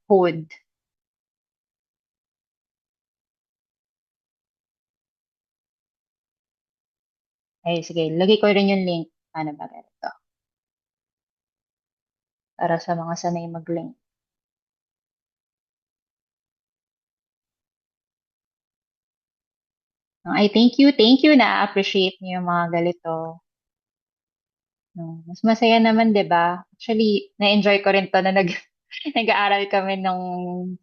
code. Ay, sige, lagay ko rin yung link. Paano ba ganito? Para sa mga sanay mag-link. Ay, thank you. Na-appreciate niyo yung mga ganito. No, mas masaya naman, 'di ba? Actually, na-enjoy ko rin 'to na nag-aaral kami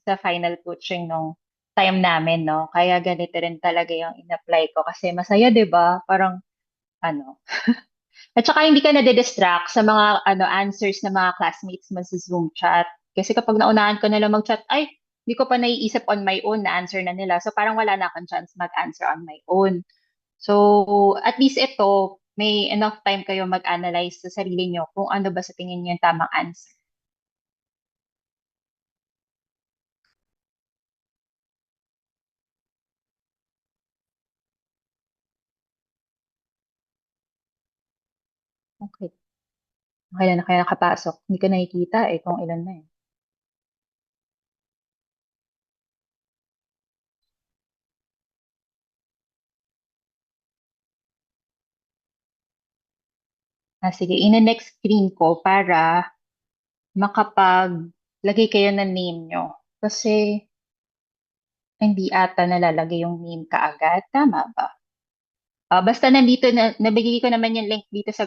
sa final coaching nung time namin, no? Kaya ganito rin talaga yung in-apply ko kasi masaya, 'di ba? Parang ano. At saka hindi ka nade-distract sa mga answers ng mga classmates mo sa Zoom chat. Kasi kapag naunahan ko na lang mag-chat, ay, hindi ko pa naiisip on my own na answer na nila. So parang wala na akong chance mag-answer on my own. So, at least ito, may enough time kayo mag-analyze sa sarili nyo kung ano ba sa tingin nyo yung tamang answer. Okay. Kailan na kaya nakapasok? Hindi ko nakikita kung ilan na eh. Sige, ina-next screen ko para makapaglagay kayo ng name nyo. Kasi hindi ata nalalagay yung name kaagad. Tama ba? Basta nandito nabigay ko naman yung link dito sa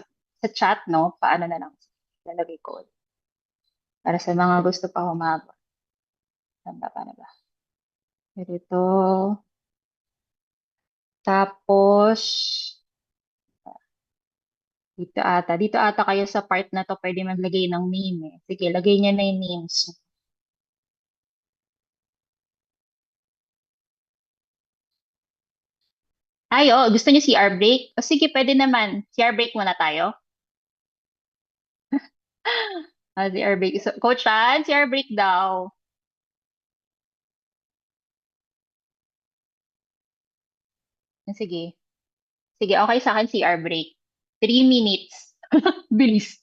chat, no? Paano na lang lalagay ko para sa mga gusto pa humabol. Tanda pa na ba? Ito. Tapos, dito ata kayo sa part na to pwede maglagay ng name eh. Sige, lagay niya na yung names. Ay, oh, gusto niyo CR break? O sige, pwede naman. CR break muna tayo. CR break. So, Coach Han, CR break daw. Sige. Sige, okay sa akin CR break. 3 minutes. Bilis.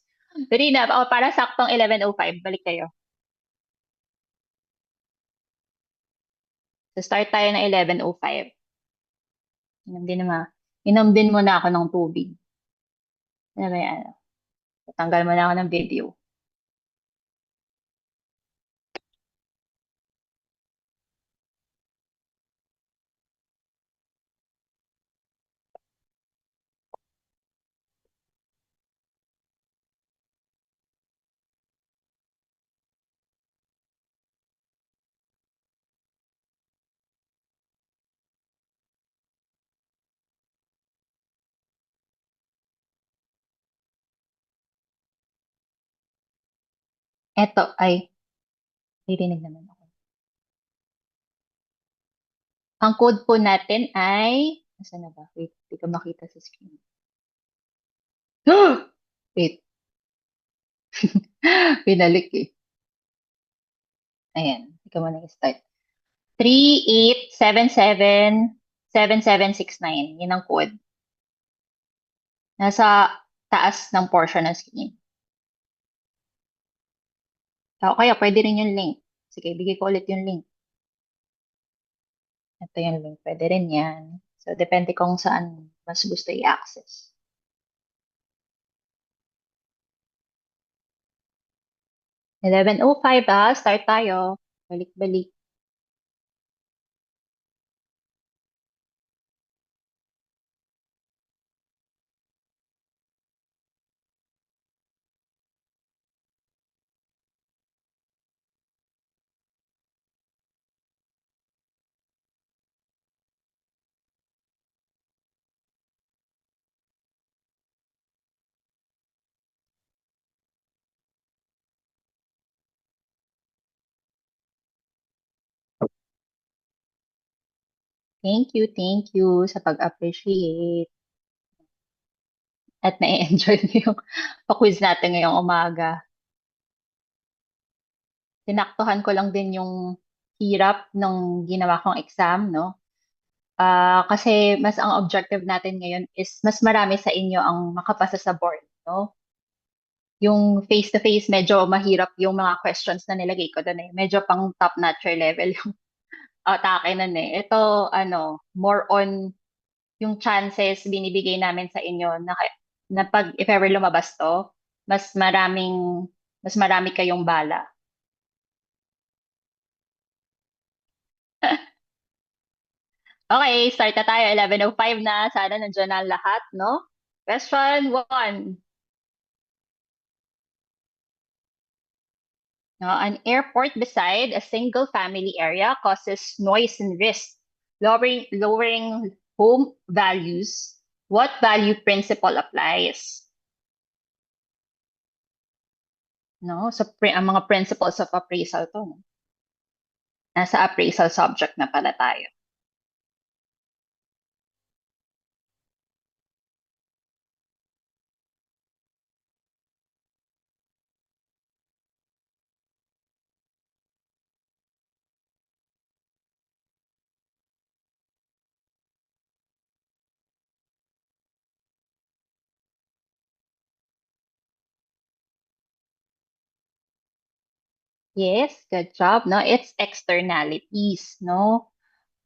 3 na. O, para saktong 11:05. Balik kayo. So, start tayo ng 11:05. Inom din muna ako ng tubig. Ano ba yan? Tanggal muna ako ng video. Eto, ay, narinig naman ako. Ang code po natin ay, nasa na ba? Wait, hindi ko makita sa screen. Wait, pinalik eh. Ayan, hindi ko muna start. 38777769. Yun ang code. Nasa taas ng portion ng screen. O kaya pwede rin yung link. Sige, bigay ko ulit yung link. Ito yung link. Pwede rin yan. So, depende kung saan mas gusto i-access. 11:05 start tayo. Balik-balik. Thank you sa pag-appreciate. At na-enjoy niyo yung pa-quiz natin ngayong umaga. Tinaktuhan ko lang din yung hirap ng ginawa kong exam, no? Kasi mas ang objective natin ngayon is mas marami sa inyo ang makapasa sa board, no? yung face-to-face, medyo mahirap yung mga questions na nilagay ko doon eh. Medyo pang top-notcher level yung atake nun eh. Ito, more on yung chances binibigay namin sa inyo na pag if ever lumabas to, mas maraming, mas marami kayong bala. Okay, start na tayo. 11:05 na. Sana nandiyan na ang lahat, no? Question 1. An airport beside a single family area causes noise and risk, lowering home values. What value principle applies? No? So, ang mga principles of appraisal to. No? Nasa appraisal subject na pala tayo. Yes, good job. No, it's externalities. No,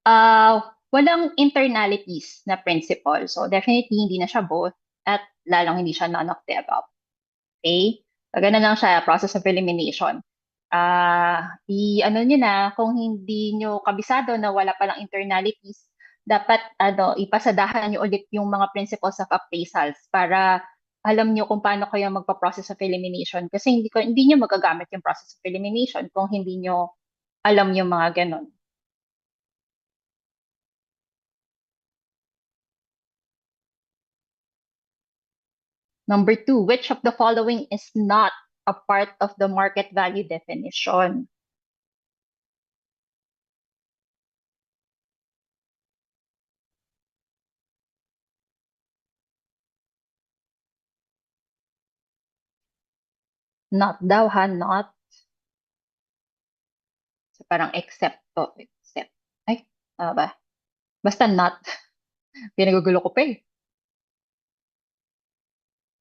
walang internalities na principle. So definitely hindi na siya both at lalong hindi siya none of the above. Okay? So, ganun lang siya, process of elimination. I-ano nyo na, kung hindi nyo kabisado na wala palang internalities, dapat ipasadahan nyo ulit yung mga principles of appraisals para alam nyo kung paano kayo magpa-process of elimination. Kasi hindi nyo magagamit yung process of elimination kung hindi nyo alam yung mga ganun. Number 2, which of the following is not a part of the market value definition? Not daw ha, not. So parang except to, except. Ay, ano ba? Basta not. Pinagugulo ko pa eh.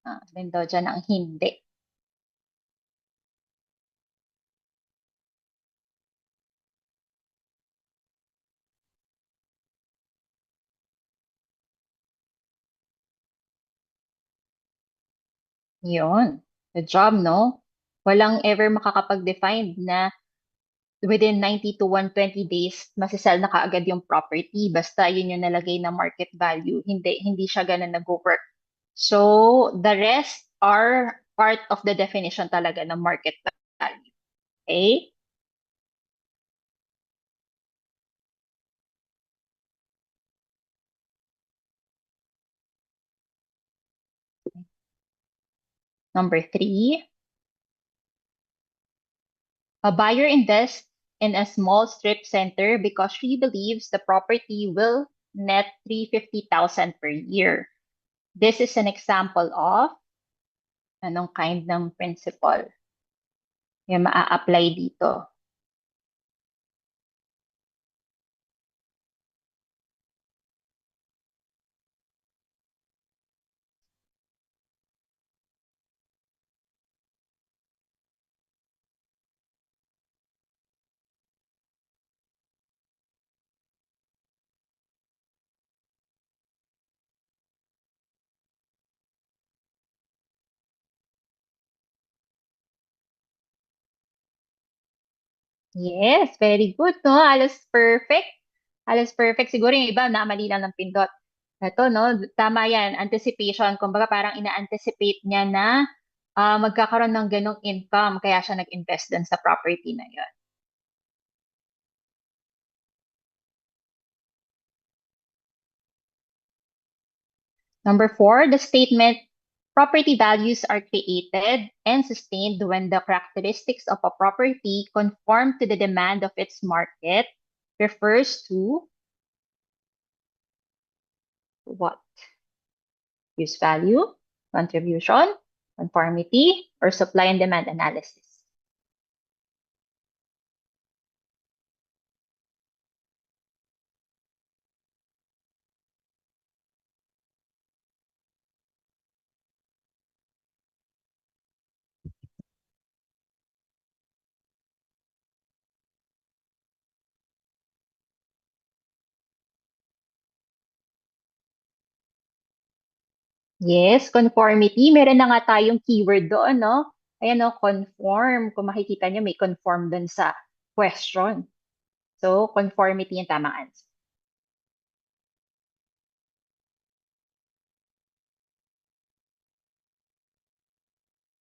Alin daw dyan ang hindi. Yun. The job, no? Walang ever makakapag-define na within 90 to 120 days, masisell na kaagad yung property. Basta yun yung nalagay na market value. Hindi siya ganun nag-work. So, the rest are part of the definition talaga ng market value. Okay? Number 3, a buyer invests in a small strip center because she believes the property will net 350,000 per year. This is an example of anong kind ng principle yung maa-apply dito. Yes, very good, no? Alas perfect. Alas perfect. Siguro yung iba, namali lang ng pindot. Ito, no? Tama yan. Anticipation. Kumbaga parang ina-anticipate niya na magkakaroon ng ganong income. Kaya siya nag-invest dun sa property na yun. Number 4, the statement, property values are created and sustained when the characteristics of a property conform to the demand of its market, refers to what? Use value, contribution, conformity, or supply and demand analysis. Yes, conformity. Meron na nga tayong keyword doon, no? Ayan, no, conform. Kung makikita nyo, may conform doon sa question. So, conformity yung tamang answer.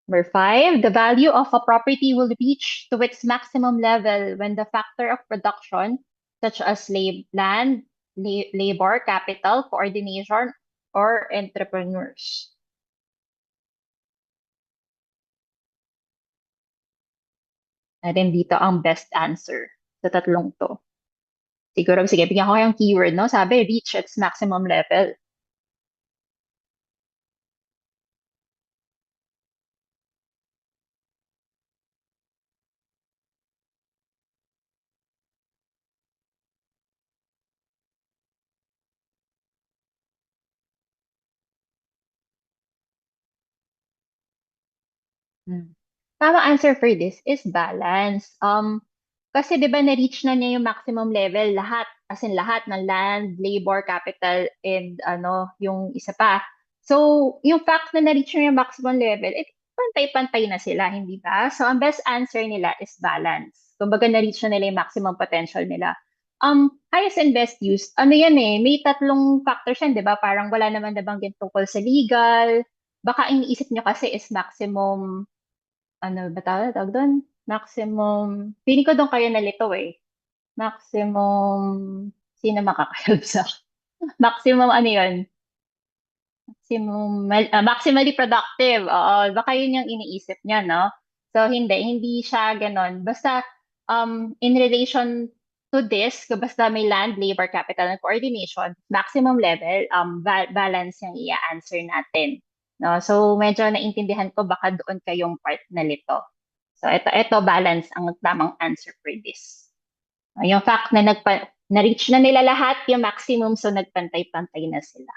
Number five, the value of a property will reach to its maximum level when the factor of production, such as land, labor, capital, coordination, or entrepreneurs. Natin dito ang best answer sa tatlong to. Siguro, sige, bigyan ko kayong keyword, no? Sabi, reach its maximum level. Hmm. Tama answer for this is balance. Kasi 'di ba na-reach na niya yung maximum level lahat, as in lahat ng land, labor, capital, and ano, yung isa pa. So, yung fact na na-reach niya yung maximum level, pantay-pantay na sila, hindi ba? So, ang best answer nila is balance. Kumbaga na-reach na nila yung maximum potential nila. Highest and best use, ano yan eh, may tatlong factors yan, 'di ba? Parang wala naman nabanggit tungkol sa legal. Baka iniisip nyo kasi is maximum ano ba tawag dun? Maximum, feeling ko dun kayo nalito eh. Maximum, sino makakahelp sa maximum ano yun? Maximally productive. Oo, baka yun yung iniisip niya, no? So, hindi siya ganon. Basta, in relation to this, basta may land, labor, capital, and coordination, maximum level, balance yung i-answer natin. No? So, medyo naintindihan ko baka doon kayong part na lito. So, ito balance ang tamang answer for this. Yung fact na na-reach na nila lahat yung maximum, so nagpantay-pantay na sila.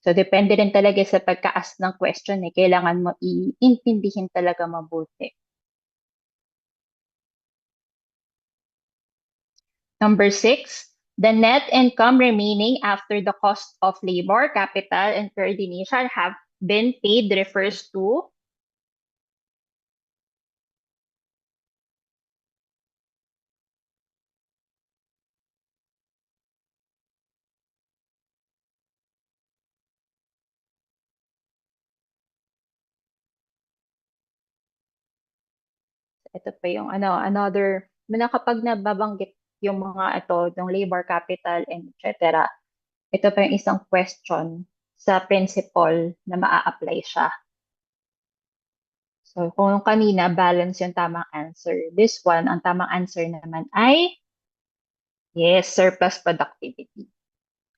So, depende rin talaga sa pagka-ask ng question eh. Kailangan mo iintindihin talaga mabuti. Number six, the net income remaining after the cost of labor, capital, and coordination have been paid refers to, ito pa yung ano, another, na kapag nababanggit yung mga ito, yung labor, capital, and etc. Ito pa yung isang question sa principle na maa-apply siya. So, kung yung kanina, balance yung tamang answer. This one, ang tamang answer naman ay, yes, surplus productivity.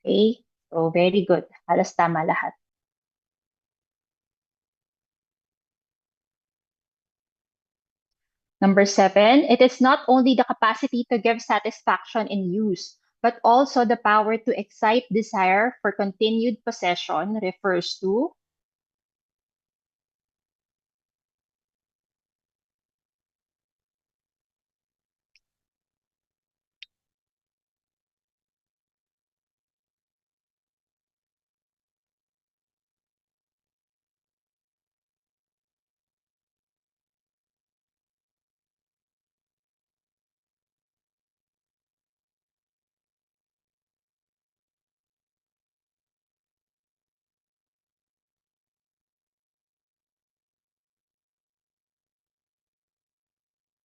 Okay? So, very good. Halos tama lahat. Number seven, it is not only the capacity to give satisfaction in use, but also the power to excite desire for continued possession refers to,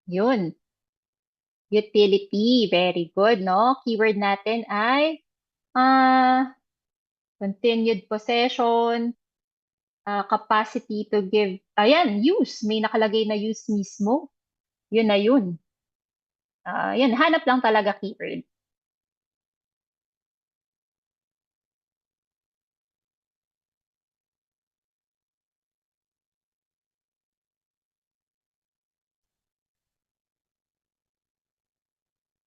yun, utility. Very good, no? Keyword natin ay continued possession, capacity to give, ayan, use. May nakalagay na use mismo. Yun na yun. Yan, hanap lang talaga keyword.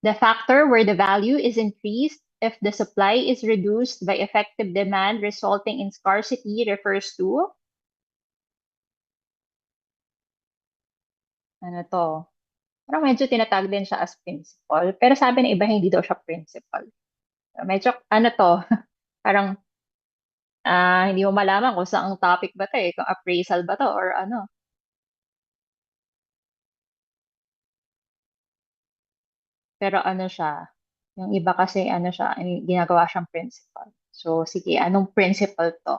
The factor where the value is increased if the supply is reduced by effective demand resulting in scarcity refers to, ano to? Parang medyo tinatag din siya as principal. Pero sabi ng iba, hindi daw siya principal. Medyo, ano to, parang hindi mo malaman kung saan topic ba to eh, kung appraisal ba to or ano. Pero ano siya, yung iba kasi ano siya, ginagawa siyang principal. So, sige, anong principal to?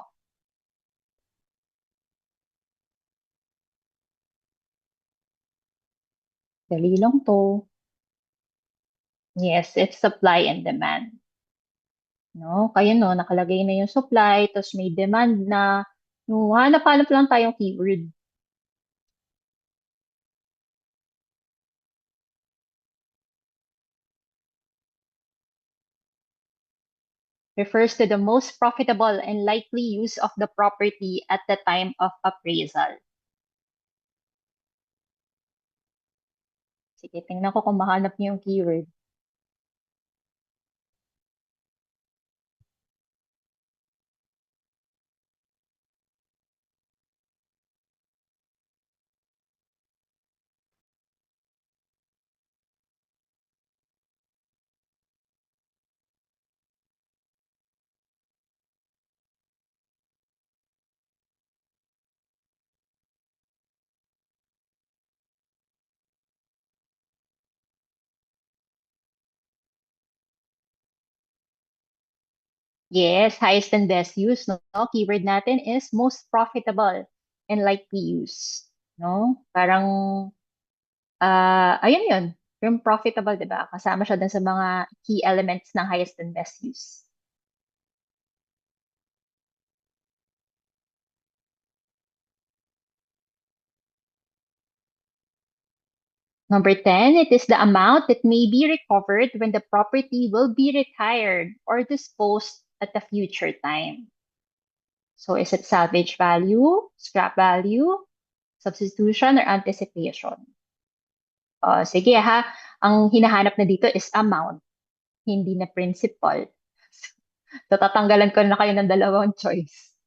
Dali lang to. Yes, it's supply and demand. No? Kaya no, nakalagay na yung supply, tapos may demand na. No, hanap-hanap lang tayong keyword. Refers to the most profitable and likely use of the property at the time of appraisal. Sige, tingnan ko kung mahanap niyo yung keyword. Yes, highest and best use, no? Keyword natin is most profitable and likely use, no? Parang, ayun yun. Yung profitable, di ba? Kasama siya dun sa mga key elements ng highest and best use. Number 10, it is the amount that may be recovered when the property will be retired or disposed at a future time. So is it salvage value, scrap value, substitution, or anticipation? Sige ha, ang hinahanap na dito is amount, hindi na principal. So tatanggalan ko na kayo ng dalawang choice.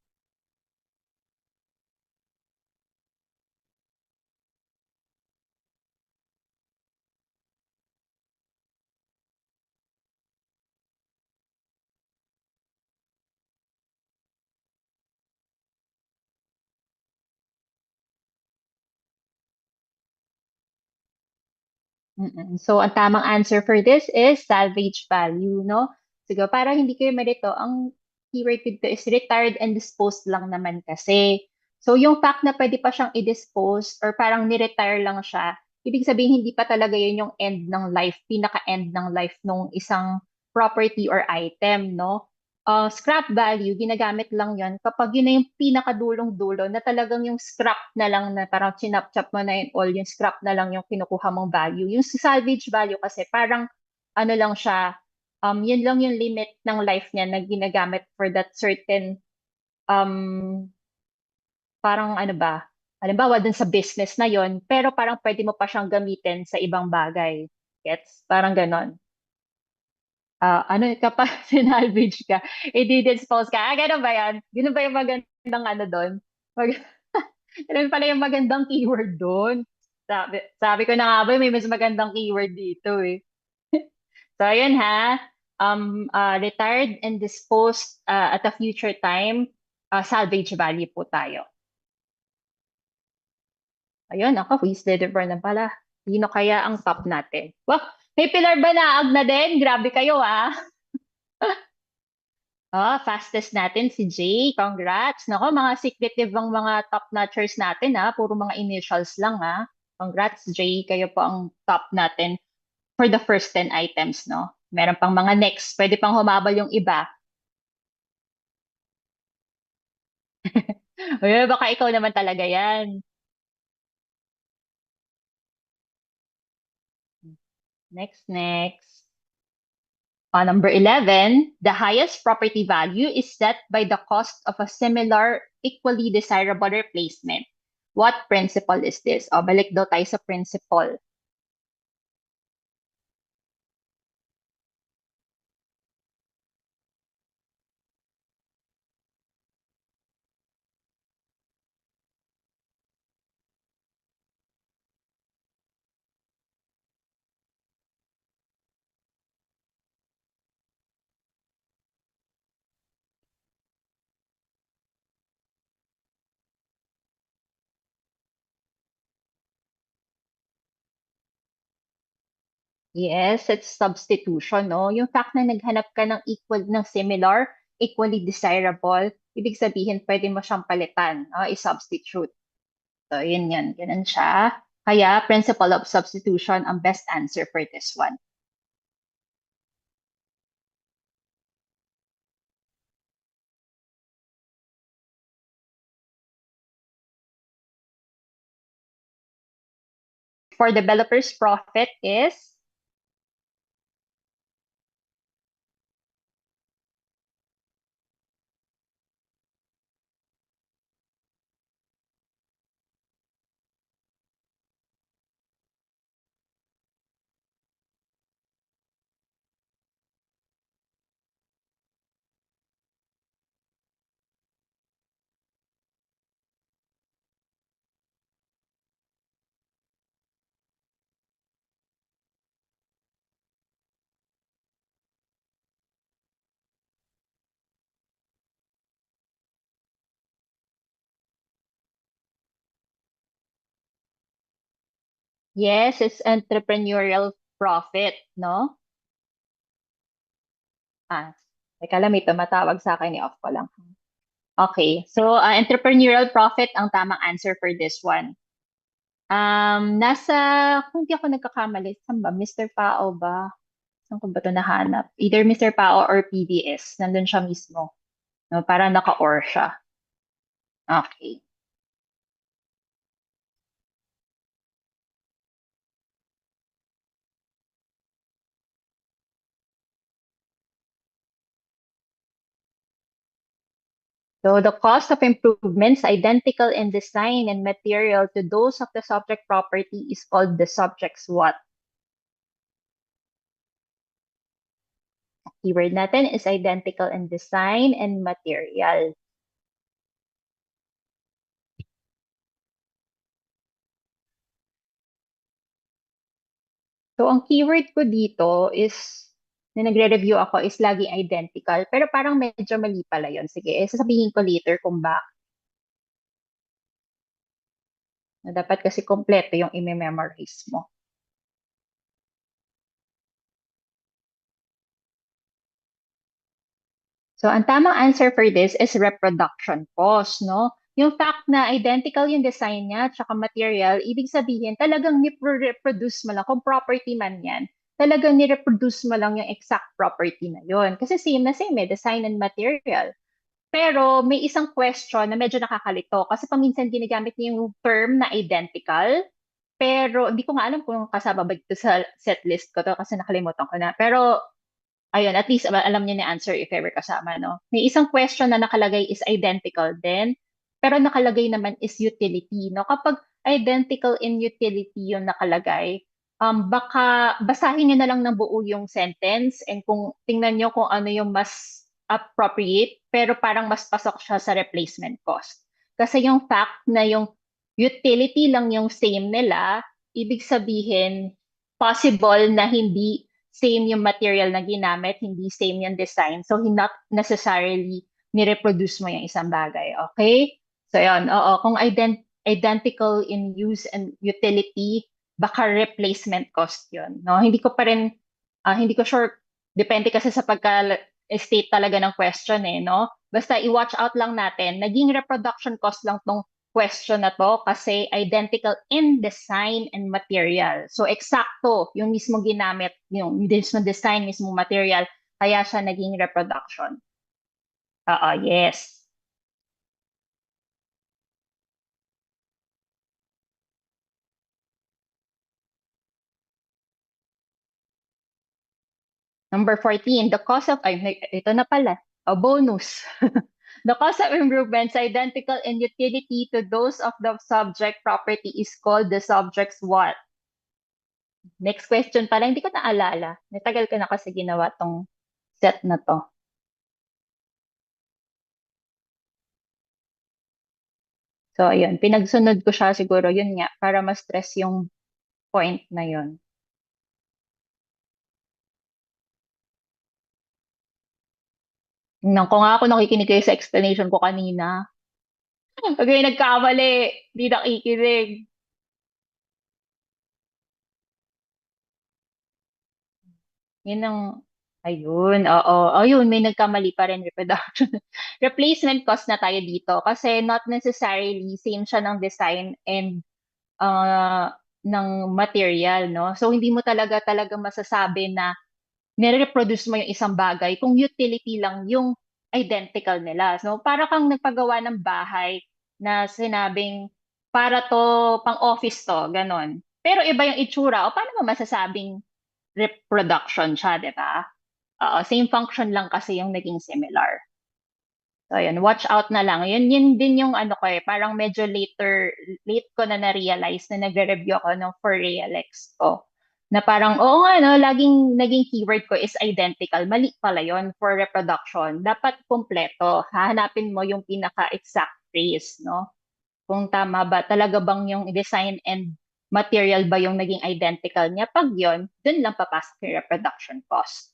So, ang tamang answer for this is salvage value, no? Sige, para hindi kayo malito, ang keyword dito is retired and disposed lang naman kasi. So, yung fact na pwede pa siyang i-dispose or parang ni-retire lang siya, ibig sabihin hindi pa talaga yun yung end ng life, pinaka-end ng life nung isang property or item, no? Scrap value, ginagamit lang yon kapag yun na yung pinakadulong-dulo na talagang yung scrap na lang na parang chinap-chap mo na yun all, yung scrap na lang yung kinukuha mong value. Yung salvage value kasi parang ano lang siya, yun lang yung limit ng life niya na ginagamit for that certain, um, parang ano ba, halimbawa dun sa business na yon pero parang pwede mo pa siyang gamitin sa ibang bagay. Gets? Parang ganon. Ano kapag sinalvage ka, i-dispose ka. Ganun ba yan? Ganun ba yung magandang ano doon? Mag Ganun pala yung magandang keyword doon. Sabi ko na nga ba, may mas magandang keyword dito eh. So, ayun ha. Retired and disposed at a future time, salvage value po tayo. Ayun, ako, quiz deliver na pala. Sino kaya ang top natin? Wah, may Pilar Banaag na din. Grabe kayo ah. Fastest natin si Jay. Congrats. Nako, mga secretive ang mga top notchers natin ha. Puro mga initials lang ha. Congrats, Jay. Kayo po ang top natin for the first 10 items, no? Meron pang mga next. Pwede pang humabol yung iba. Uy, baka ikaw naman talaga yan. Next, next. Number 11, the highest property value is set by the cost of a similar, equally desirable replacement. What principle is this? Balik daw tayo sa principle. Yes, it's substitution, no? Yung fact na naghanap ka ng equal, ng similar, equally desirable, ibig sabihin pwede mo siyang palitan, no? I-substitute. So, yun yun. Ganun siya. Kaya, principle of substitution ang best answer for this one. For developers' profit is yes, it's entrepreneurial profit, no? Ah, teka lang, may tumatawag sa akin, i-off ko lang. Okay, so entrepreneurial profit ang tamang answer for this one. Nasa, kung di ako nagkakamali, saan ba? Mr. Pao ba? Saan ko ba ito nahanap? Either Mr. Pao or PBS. Nandun siya mismo. No, para naka-or siya. Okay. So the cost of improvements identical in design and material to those of the subject property is called the subject's what? Keyword natin is identical in design and material. So ang keyword ko dito is, na nagre-review ako, is laging identical. Pero parang medyo mali pala yun. Sige, sasabihin ko later kung bakit. Na dapat kasi kompleto yung i-memorize mo. So, ang tamang answer for this is reproduction cost, no? Yung fact na identical yung design niya at material, ibig sabihin talagang ni-reproduce mo lang, kung property man yan, talagang ni-reproduce mo lang yung exact property na yun. Kasi same na same, design and material. Pero may isang question na medyo nakakalito kasi paminsan ginagamit niya yung term na identical. Pero hindi ko nga alam kung kasama ba dito sa set list ko to kasi nakalimutan ko na. Pero ayun, at least alam niyo na answer if ever kasama, no? May isang question na nakalagay is identical din, pero nakalagay naman is utility, no? Kapag identical in utility yung nakalagay, baka basahin niyo na lang ng buo yung sentence and kung tingnan niyo kung ano yung mas appropriate, pero parang mas pasok siya sa replacement cost. Kasi yung fact na yung utility lang yung same nila, ibig sabihin, possible na hindi same yung material na ginamit, hindi same yung design. So, not necessarily ni-reproduce mo yung isang bagay. Okay? So, yun. Oo, kung identical in use and utility, baka replacement cost yun. No? Hindi ko pa rin, hindi ko sure, depende kasi sa pagka-state talaga ng question eh, no? Basta i-watch out lang natin, naging reproduction cost lang tong question na to kasi identical in design and material. So, eksakto, yung mismo ginamit, yung mismo design, mismo material, kaya siya naging reproduction. Oo, yes. Number 14, the cost of, ay, ito na pala, a bonus. The cost of improvements identical in utility to those of the subject property is called the subject's what? Next question pala, hindi ko naalala. Natagal ko na kasi ginawa tong set na to. So, ayun, pinagsunod ko siya siguro, yun nga, para ma-stress yung point na yun. Nang ko nga ako nakikinig kayo sa explanation ko kanina. Pag may nagkamali, di nakikinig. Yun ang, ayun, oo. Ayun, may nagkamali pa rin reproduction. Replacement cost na tayo dito kasi not necessarily same siya ng design and ng material, no? So, hindi mo talaga masasabi na nire-reproduce mo yung isang bagay kung utility lang yung identical nila. So, para kang nagpagawa ng bahay na sinabing para to, pang office to, ganon. Pero iba yung itsura. O paano mo masasabing reproduction siya, di ba? Same function lang kasi yung naging similar. So, ayun, watch out na lang. Yun din yung ano ko eh, parang medyo late ko na na-realize na nagre-review ako ng for real ex ko. Na parang, oo nga, no, laging naging keyword ko is identical. Mali pala yon for reproduction. Dapat kumpleto. Hahanapin mo yung pinaka-exact phrase, no? Kung tama ba, talaga bang yung design and material ba yung naging identical niya? Pag yon, dun lang papasok yung reproduction cost.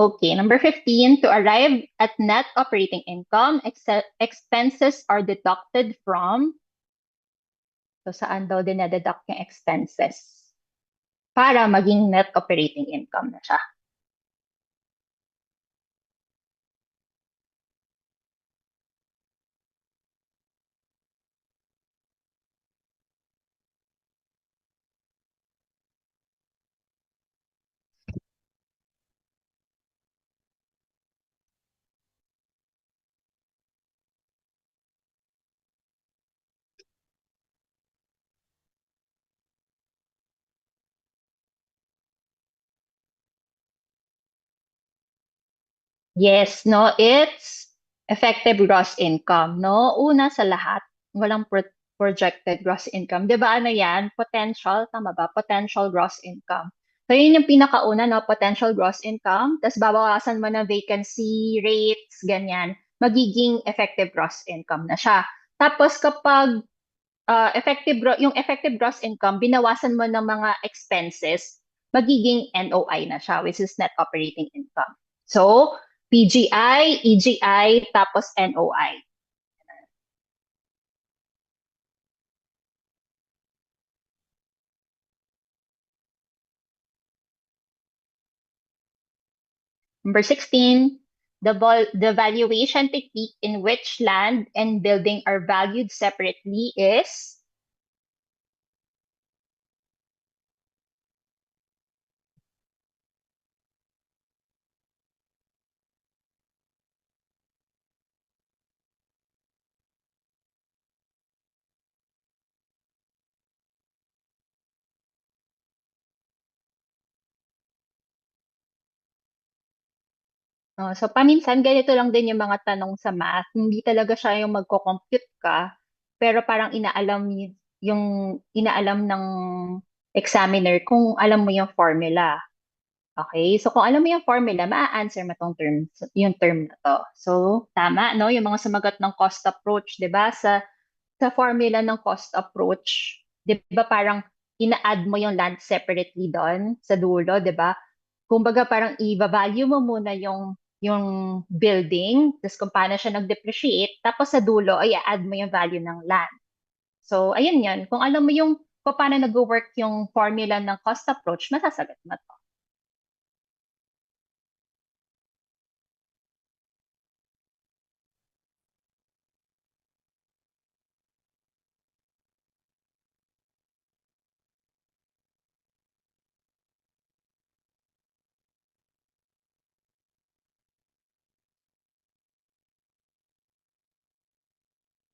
Okay, number 15, to arrive at net operating income, expenses are deducted from, so saan daw dinededuct yung expenses? Para maging net operating income na siya. Yes, no, it's effective gross income, no? Una sa lahat, walang projected gross income. 'Di ba ano 'yan? Potential, tama ba? Potential gross income. So yun yung pinakauna, no? Potential gross income. Tapos babawasan mo ng vacancy rates, ganyan. Magiging effective gross income na siya. Tapos kapag yung effective gross income, binawasan mo ng mga expenses, magiging NOI na siya, which is net operating income. So, PGI, EGI, tapos NOI. Number 16, the valuation technique in which land and building are valued separately is. So paminsan ganito lang din yung mga tanong sa math. Hindi talaga siya yung magko-compute ka, pero parang yung inaalam ng examiner kung alam mo yung formula. Okay? So kung alam mo yung formula, maa-answer mo yung term na to. So tama, no? Yung mga sumagot ng cost approach, 'di ba? Sa formula ng cost approach, 'di ba parang ina-add mo yung land separately doon sa dulo, 'di ba? Kumbaga parang i-value mo muna yung building, tapos kung paano siya nag-depreciate, tapos sa dulo ay add mo yung value ng land. So, ayun yun. Kung alam mo yung kung paano nag-work yung formula ng cost approach, masasagot mo to.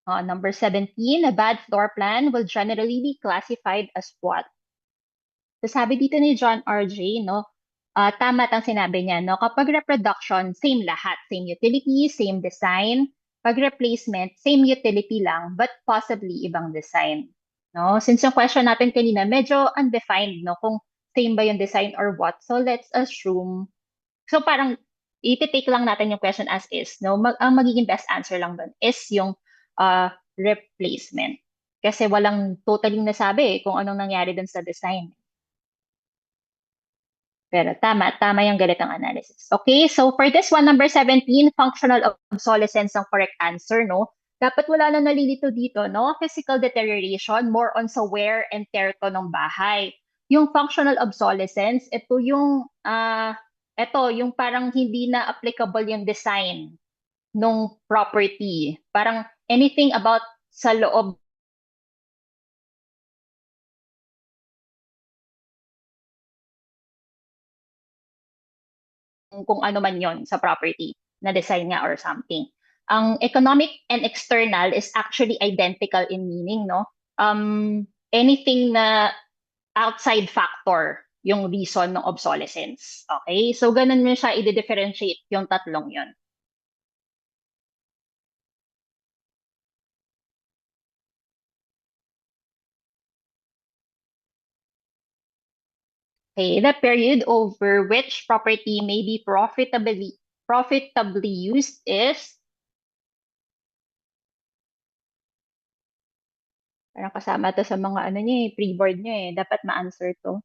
Number 17, a bad floor plan will generally be classified as what? So sabi dito ni John R.J., no, tama ang sinabi niya, no, kapag reproduction, same lahat, same utility, same design. Pag replacement, same utility lang, but possibly ibang design. No? Since yung question natin kanina, medyo undefined, no, kung same ba yung design or what. So let's assume, so parang iti-take lang natin yung question as is, no? Ang magiging best answer lang doon is yung replacement. Kasi walang totally nasabi kung anong nangyari dun sa design. Pero tama yung ganitong analysis. Okay, so for this one, number 17, functional obsolescence ang correct answer, no? dapat wala na nalilito dito, no? Physical deterioration, more on sa wear and tear to ng bahay. Yung functional obsolescence, ito yung parang hindi na applicable yung design nung property. Parang anything about sa loob kung ano man yon sa property na design nga or something. Ang economic and external is actually identical in meaning, no? Anything na outside factor yung reason ng obsolescence. Okay? So, ganun mo siya i-differentiate yung tatlong yon. Okay? The period over which property may be profitably used is, parang kasama to sa mga ano niya pre-board niya dapat ma-answer to.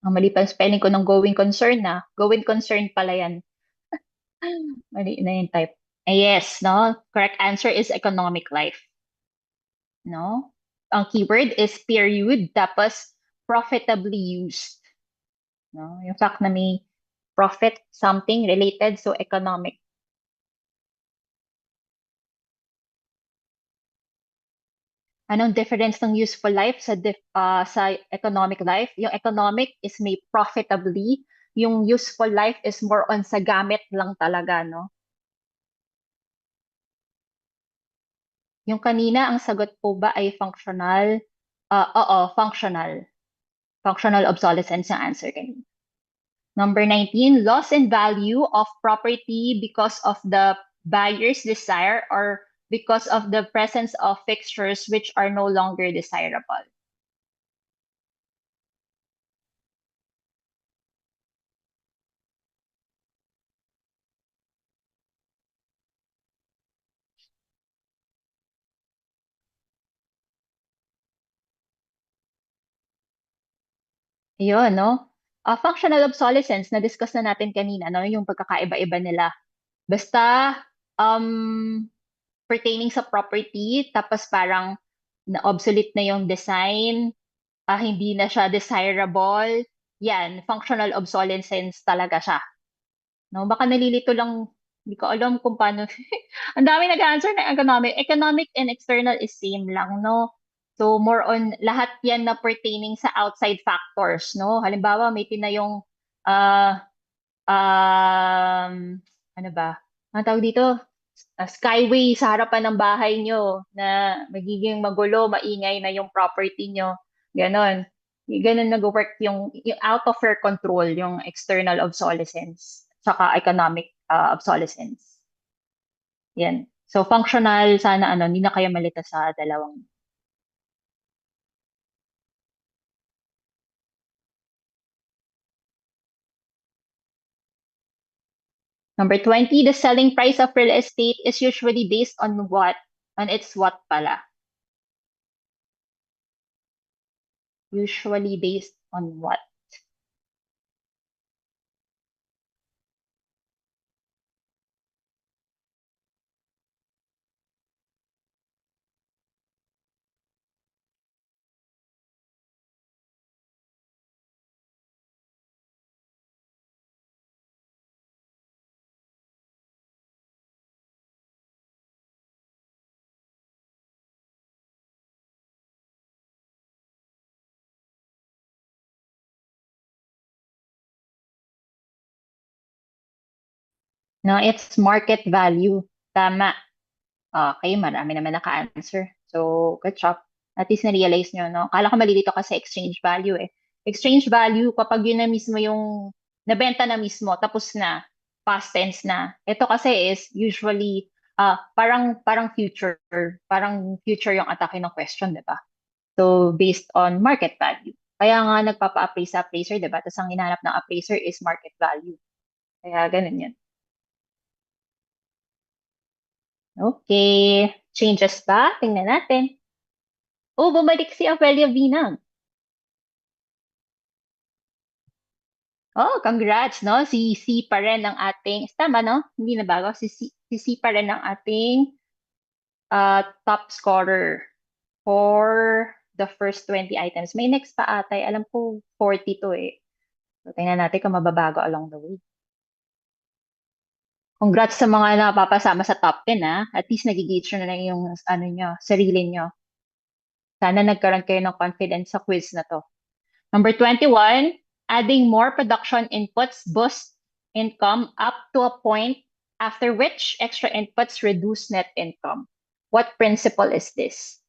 Ang mali pa ang spelling ko ng going concern na. Going concern pala yan. Mali na yung type. Yes, no? Correct answer is economic life. No? Ang keyword is period, tapos profitably used. No? Yung fact na may profit, something related, so economic. Anong difference ng useful life sa economic life? Yung economic is may profitably, yung useful life is more on sa gamit lang talaga, no? Yung kanina, ang sagot po ba ay functional? Oo, functional. Functional obsolescence yung answer kanina. Number 19, loss in value of property because of the buyer's desire or because of the presence of fixtures which are no longer desirable. Yun, no? Functional obsolescence, na-discuss na natin kanina, no? Yung pagkakaiba-iba nila. Basta, um, pertaining sa property, tapos parang na-obsolete na yung design, hindi na siya desirable, yan, functional obsolescence talaga siya. No, baka nalilito lang, hindi ko alam kung paano. Ang dami nag-answer na economic. Economic and external is same lang, no? So more on lahat yan na pertaining sa outside factors, no? Halimbawa, may tinayong uh, ano ba? Ang tawag dito? Skyway sa harapan ng bahay nyo na magiging magulo, maingay na yung property nyo. Ganon. Ganon nag-work yung out of your control, yung external obsolescence, saka economic obsolescence. Yan. So, functional, sana ano, hindi na kayo malita sa dalawang. Number 20, the selling price of real estate is usually based on what? On its what pala? Usually based on what? No, it's market value. Tama. Okay, marami naman naka-answer. So, good job. At least na-realize nyo, no? Kala ko malilito kasi exchange value eh. Exchange value, kapag yun na mismo yung nabenta na mismo, tapos na, past tense na. Ito kasi is usually parang future yung atake ng question, di ba? So, based on market value. Kaya nga nagpapa-apply sa appraiser, diba? Tapos ang hinahanap ng appraiser is market value. Kaya ganun yun. Okay. Changes ba? Tingnan natin. Oh, bumalik si Amelia Binag. Oh, congrats, no? Si C pa rin ang ating, tama, no? Hindi na bago. Si C pa rin ang ating top scorer for the first 20 items. May next pa atay. Alam ko 40 to eh. So, tingnan natin kung mababago along the way. Congrats sa mga napapasama sa top 10, ah. At least nagigauge nyo na lang yung ano nyo, sarili nyo. Sana nagkaroon kayo ng confidence sa quiz na to. Number 21, adding more production inputs boosts income up to a point after which extra inputs reduce net income. What principle is this?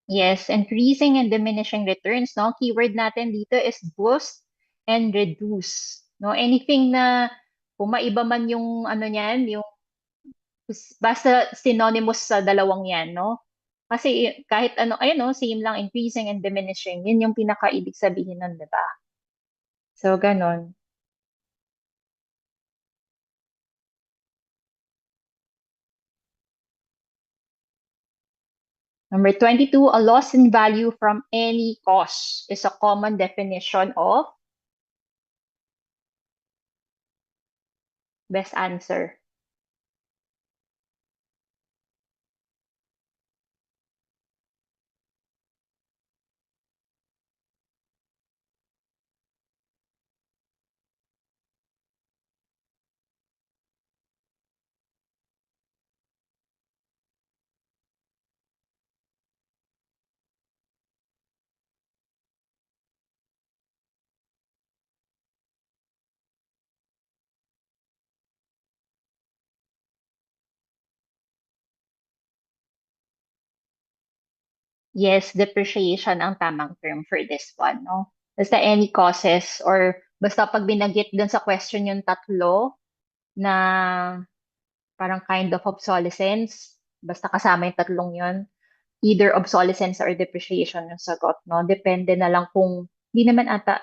Yes, increasing and diminishing returns, no? Keyword natin dito is boost and reduce, no? Anything na kung maiba man yung ano niyan, yung basta synonymous sa dalawang yan, no? Kasi kahit ano, ayun, no, same lang, increasing and diminishing. Yun yung pinaka-ibig sabihin nun, di ba? So, ganon. Number 22, a loss in value from any cause is a common definition of best answer. Yes, depreciation ang tamang term for this one, no? Basta any causes or basta pag binanggit dun sa question yung tatlo na parang kind of obsolescence, basta kasama yung tatlong yun, either obsolescence or depreciation yung sagot, no? Depende na lang kung, hindi naman ata,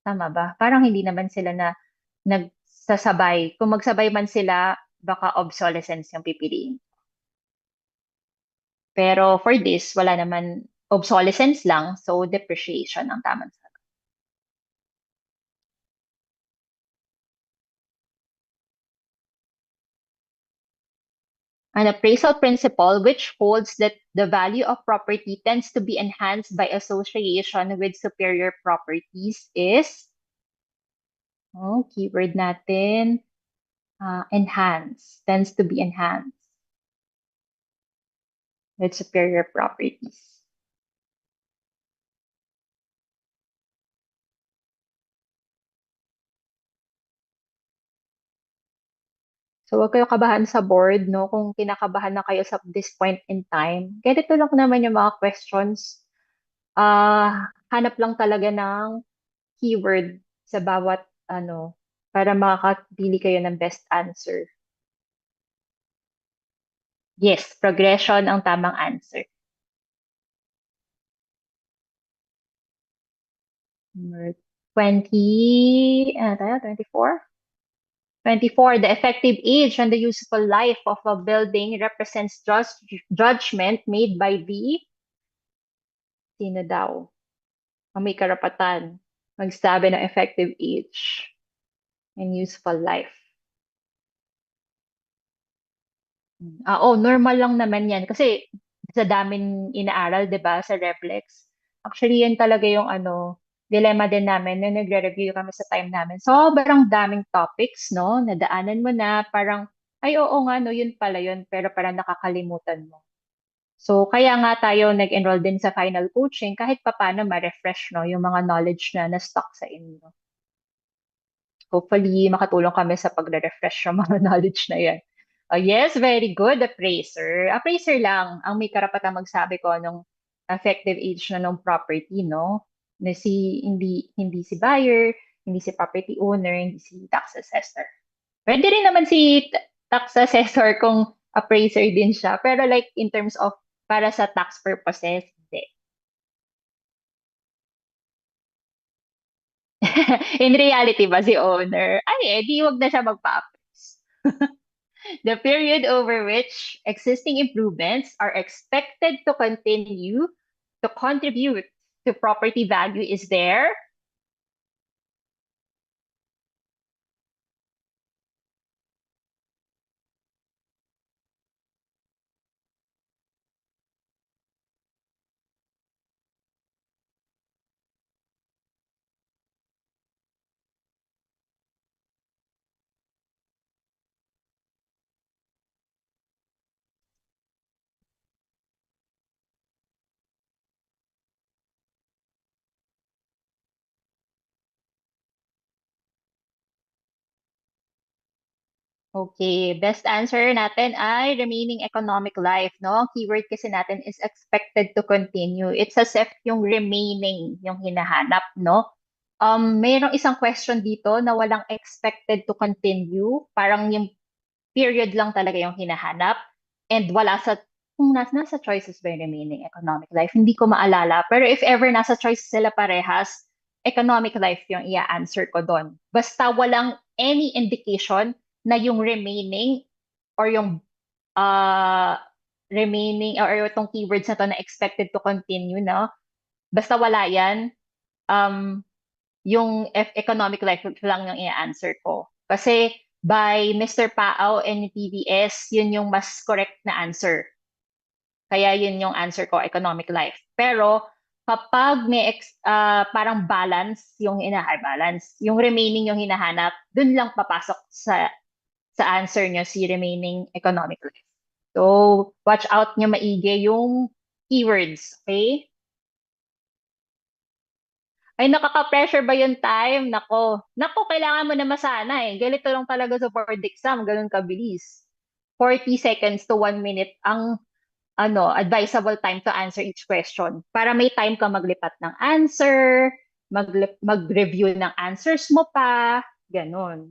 tama ba? Parang hindi naman sila na nagsasabay. Kung magsabay man sila, baka obsolescence yung pipiliin. Pero for this, wala naman obsolescence lang, so depreciation ang tamang sagot. An appraisal principle which holds that the value of property tends to be enhanced by association with superior properties is, oh, keyword natin, enhance, tends to be enhanced with superior properties. So, huwag kayo kabahan sa board, no? Kung kinakabahan na kayo sa this point in time. Ganito lang naman yung mga questions. Hanap lang talaga ng keyword sa bawat ano para makakapili kayo ng best answer. Yes, progression ang tamang answer. Number 20, ano tayo? 24? 24, the effective age and the useful life of a building represents judgment made by the sino daw? Ang may karapatan magsabi ng effective age and useful life. Oh, normal lang naman yan. Kasi sa daming inaaral, di ba, sa Reflex. Actually, yan talaga yung ano, dilemma din namin nung nagre-review kami sa time namin. Sobrang daming topics, no? Nadaanan mo na, parang, ay, oo nga, no, yun pala yun, pero parang nakakalimutan mo. So, kaya nga tayo nag-enroll din sa final coaching kahit papaano ma-refresh, no, yung mga knowledge na na-stock sa inyo. Hopefully, makatulong kami sa pagre-refresh ng mga knowledge na yan. Yes, very good. Appraiser. Appraiser lang ang may karapatang magsabi ko nung effective age na ng property, no? Na hindi si buyer, hindi si property owner, hindi si tax assessor. Pwede rin naman si tax assessor kung appraiser din siya. Pero like in terms of para sa tax purposes, hindi. In reality ba si owner? Ay, di wag na siya magpa-appraise. The period over which existing improvements are expected to continue to contribute to property value is there. Okay, best answer natin ay remaining economic life, no? Ang keyword kasi natin is expected to continue. It's as if yung remaining yung hinahanap, no? Mayroong isang question dito na walang expected to continue. Parang yung period lang talaga yung hinahanap. And wala sa, kung nasa choices ba yung remaining economic life, hindi ko maalala. Pero if ever nasa choices sila parehas, economic life yung i-answer ko doon. Basta walang any indication na yung remaining or yung uh, remaining or itong keywords na to na expected to continue, no? Basta wala yan, um, yung economic life lang yung i-answer ko. Kasi by Mr. Pao and TVS, yun yung mas correct na answer. Kaya yun yung answer ko, economic life. Pero kapag may parang balance yung balance, yung remaining yung hinahanap, dun lang papasok sa answer nyo si remaining economic life. So, watch out nyo maigi yung keywords, okay? Ay, nakaka-pressure ba yung time? Nako, kailangan mo na masana eh. Ganito lang talaga sa board exam, ganun kabilis. 40 seconds to 1 minute ang advisable time to answer each question. Para may time ka maglipat ng answer, mag-review ng answers mo pa, ganun.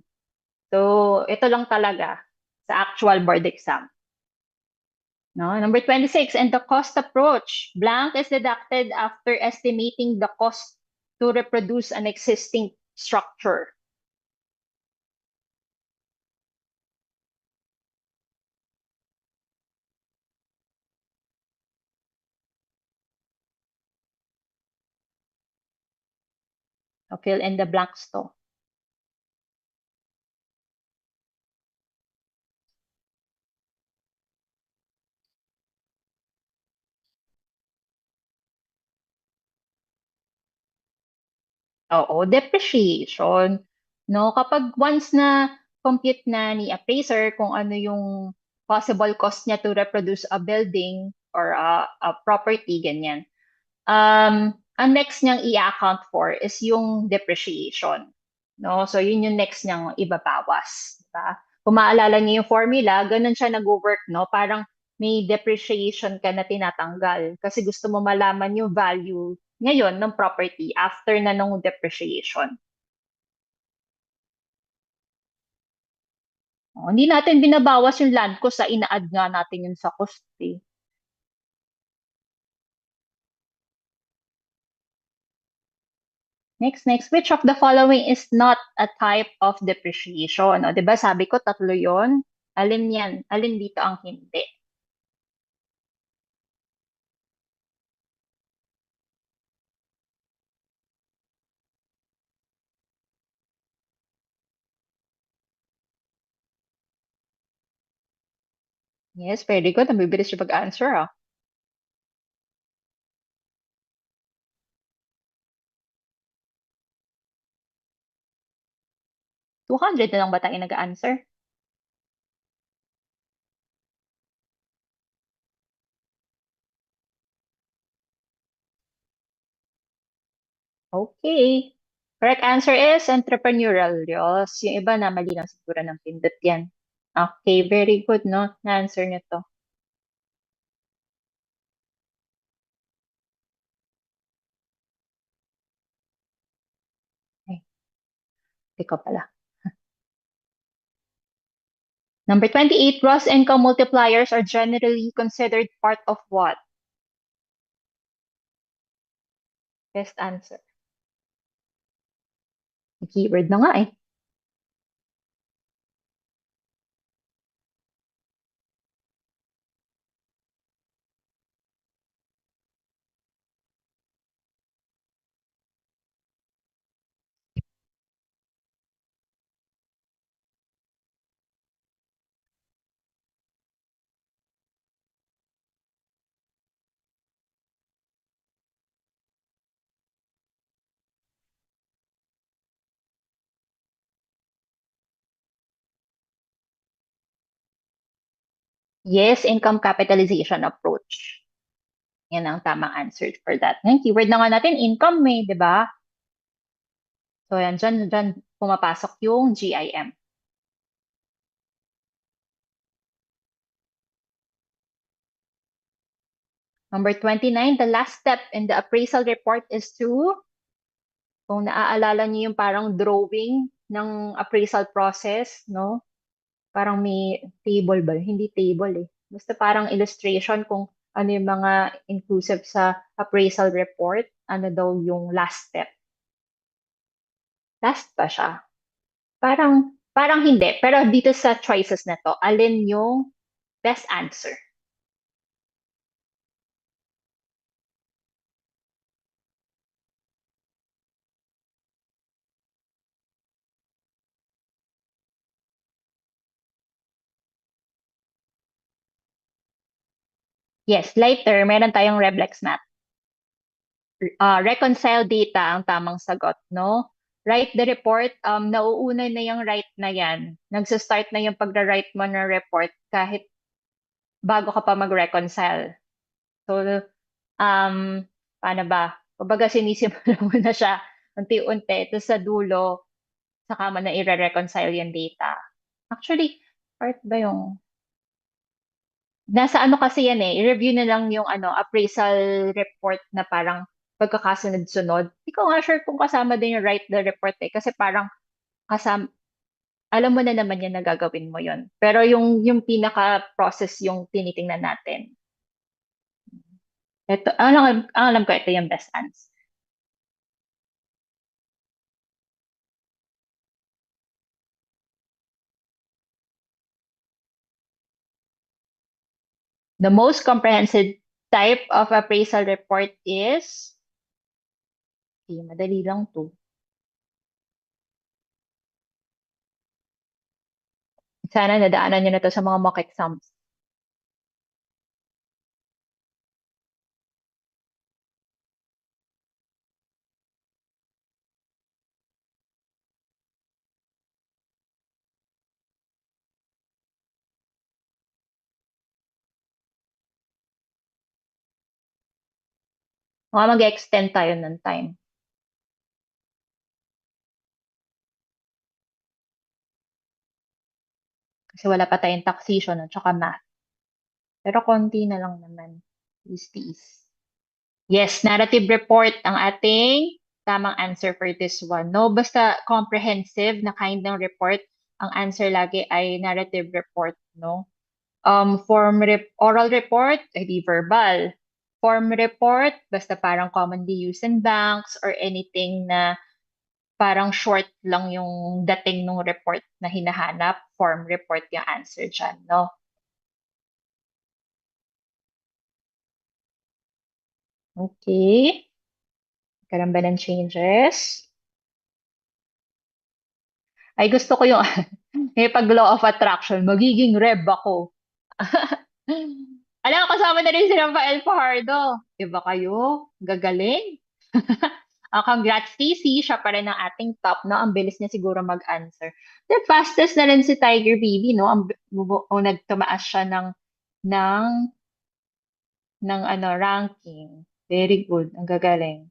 So, ito lang talaga sa actual board exam. No? Number 26, and the cost approach. Blank is deducted after estimating the cost to reproduce an existing structure. So, fill in the blanks to. Oo, depreciation. No, kapag once na compute na ni appraiser kung ano yung possible cost niya to reproduce a building or a property, ganyan. Ang next niyang i-account for is yung depreciation. No? So, yun yung next niyang ibabawas. Diba? Kung maalala niyo yung formula, ganun siya nag-work, no? Parang may depreciation ka na tinatanggal kasi gusto mo malaman yung value ngayon ng property after na nung depreciation. Hindi natin binabawas yung land cost sa ina-add nga natin yun sa cost eh. Next. Which of the following is not a type of depreciation? O, 'di ba sabi ko tatlo yon. Alin yan? Alin dito ang hindi? Yes, very good. Nabibilis yung pag-answer, ah. 200 na lang ba tayo nag-answer? Okay. Correct answer is entrepreneurial, Diyos. Yung iba na mali lang siguro ng pindot yan. Okay, very good, no? Na-answer nyo to. Ay, ikaw pala. Number 28, gross income multipliers are generally considered part of what? Best answer. Keyword na nga eh. Yes, income capitalization approach. Yan ang tamang answer for that. Ngayon, keyword na nga natin, income eh, di ba? So yan, dyan pumapasok yung GIM. Number 29, the last step in the appraisal report is to, kung naaalala niyo yung parang drawing ng appraisal process, no? Parang may table ba? Hindi table eh. Basta parang illustration kung ano yung mga inclusive sa appraisal report, ano daw yung last step. Last pa siya. Parang hindi. Pero dito sa choices na to, alin yung best answer? Yes, later, meron tayong Reblex map. Reconcile data ang tamang sagot, no? Write the report, nauuna na yung write na yan. Nagsa-start na yung pag-write mo ng report kahit bago ka pa mag-reconcile. So, paano ba? Kumbaga sinisimula mo na siya unti-unti. Tapos sa dulo, saka mo na i-reconcile yung data. Actually, part ba yung nasa ano kasi yan eh, i-review na lang yung ano, appraisal report na parang pagkakasunod-sunod. Hindi ko nga sure kung kasama din yung write the report eh. Kasi parang kasama, alam mo na naman yan na gagawin mo yon. Pero yung pinaka-process yung tinitingnan natin. Ito, ang alam ko, ito yung best answer. The most comprehensive type of appraisal report is, okay, madali lang to. Sana nadaanan nyo na to sa mga mock exams. Mga mag-extend tayo ng time. Kasi wala pa tayong taxation at saka math. Pero konti na lang naman. Tiis. Yes, narrative report ang ating tamang answer for this one. No, basta comprehensive na kind ng report, ang answer lagi ay narrative report, no? Oral report, hindi verbal. Form report, basta parang commonly used in banks or anything na parang short lang yung dating ng report na hinahanap. Form report yung answer dyan, no? Okay. Karoon ba ng changes? Ay, gusto ko yung, yung pag law of attraction, magiging reb ako. Alam, kasama na rin si Rafael Fajardo. Iba kayo? Gagaling. Congrats, Stacey. Siya pa rin ang ating top, no? Ang bilis niya siguro mag-answer. The fastest na rin si Tiger Baby, no? Nagtumaas siya ng, ng ano, ranking. Very good. Ang gagaling.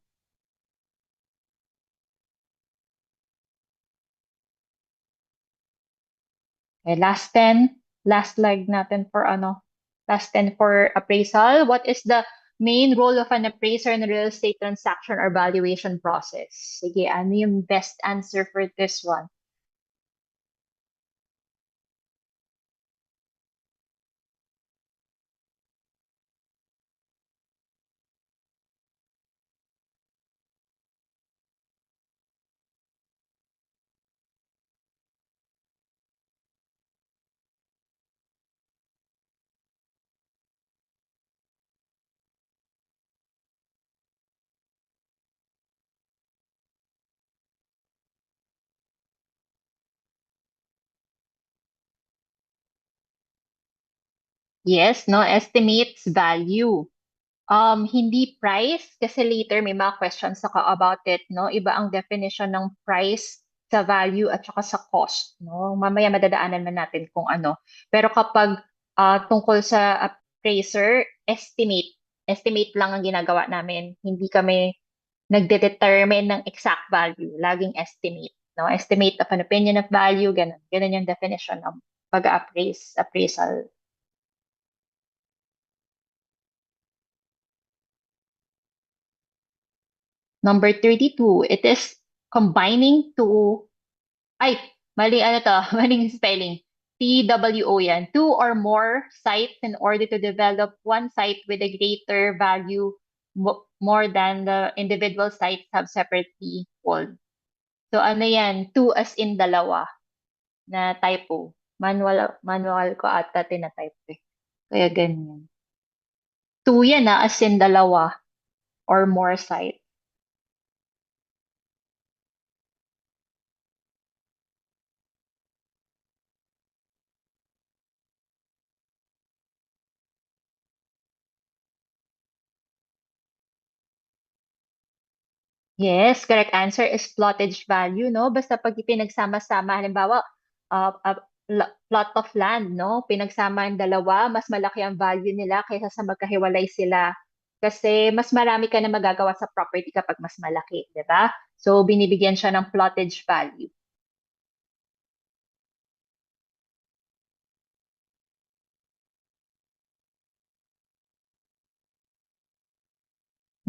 Okay, last leg natin for ano, last 10 for appraisal. What is the main role of an appraiser in a real estate transaction or valuation process? Sige, ano yung best answer for this one? Yes, no, estimates value. Hindi price kasi later may mga questions ako about it, no? Iba ang definition ng price sa value at saka sa cost, no? Mamaya madadaanan man natin kung ano. Pero kapag tungkol sa appraiser, estimate lang ang ginagawa namin. Hindi kami nagde-determine ng exact value, laging estimate, no? Estimate of an opinion of value, ganun. Ganun yung definition ng appraisal. Number 32, it is combining two, ay, mali ano to, maling spelling. TWO yan. Two or more sites in order to develop one site with a greater value more than the individual sites have separately called. So ano yan? Two as in dalawa na typo. Manual ko ata tinatype eh. Kaya ganyan. Two yan na as in dalawa or more sites. Yes, correct answer is plottage value, no? Basta pag pinagsama-sama, halimbawa, plot of land, no? Pinagsama ang dalawa, mas malaki ang value nila kaysa sa magkahiwalay sila. Kasi mas marami ka na magagawa sa property kapag mas malaki, di ba? So, binibigyan siya ng plottage value.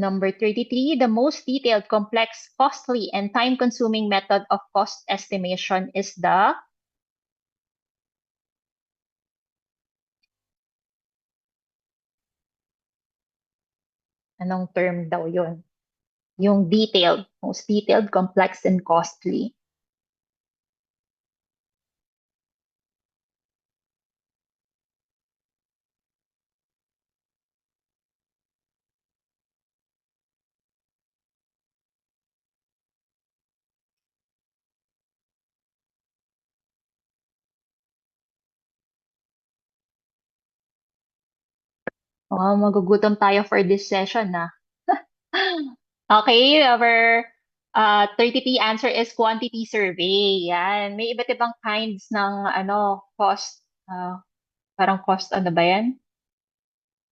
Number 33, the most detailed, complex, costly, and time-consuming method of cost estimation is the, anong term daw yun? Yung detailed, most detailed, complex, and costly. Oh, magugutom tayo for this session na. Okay, our 33 answer is quantity survey. Yan. May iba't ibang kinds ng ano, cost. Parang cost, ano ba yan?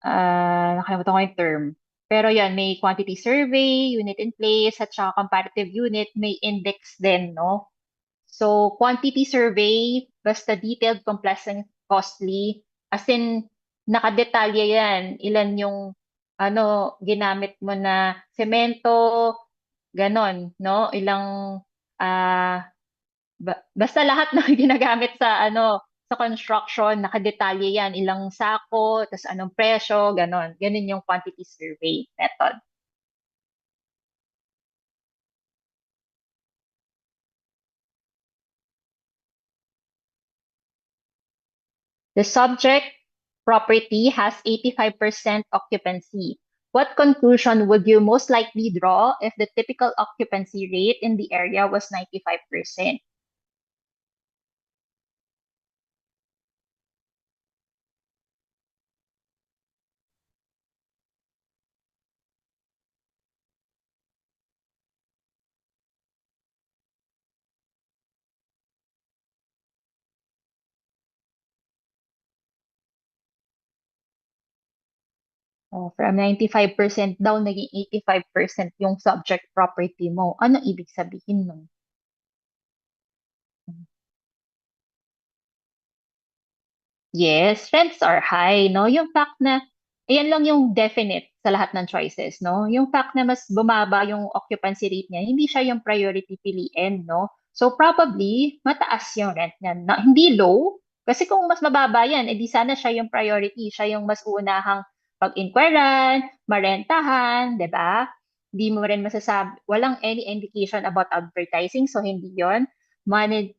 Nakalimutan ko yung term. Pero yan, may quantity survey, unit in place, at saka comparative unit, may index din, no? So, quantity survey, basta detailed, complex, and costly. As in, nakadetalye yan. Ilan yung ano, ginamit mo na semento, ganon, no? Ilang, ah, basta lahat ng ginagamit sa ano, sa construction, nakadetalye yan. Ilang sako, tas anong presyo, ganon. Ganon yung quantity survey method. The subject property has 85% occupancy. What conclusion would you most likely draw if the typical occupancy rate in the area was 95%? Oh, from 95% daw, naging 85% yung subject property mo. Ano ibig sabihin nun? Yes, rents are high, no? Yung fact na, ayan lang yung definite sa lahat ng choices, no? Yung fact na mas bumaba yung occupancy rate niya, hindi siya yung priority piliin, no? So probably, mataas yung rent niya. Na, hindi low, kasi kung mas mababa yan, edi sana siya yung priority, siya yung mas unahang pag-inquiran, marentahan, di ba? Hindi mo rin masasabi, walang any indication about advertising, so hindi yon.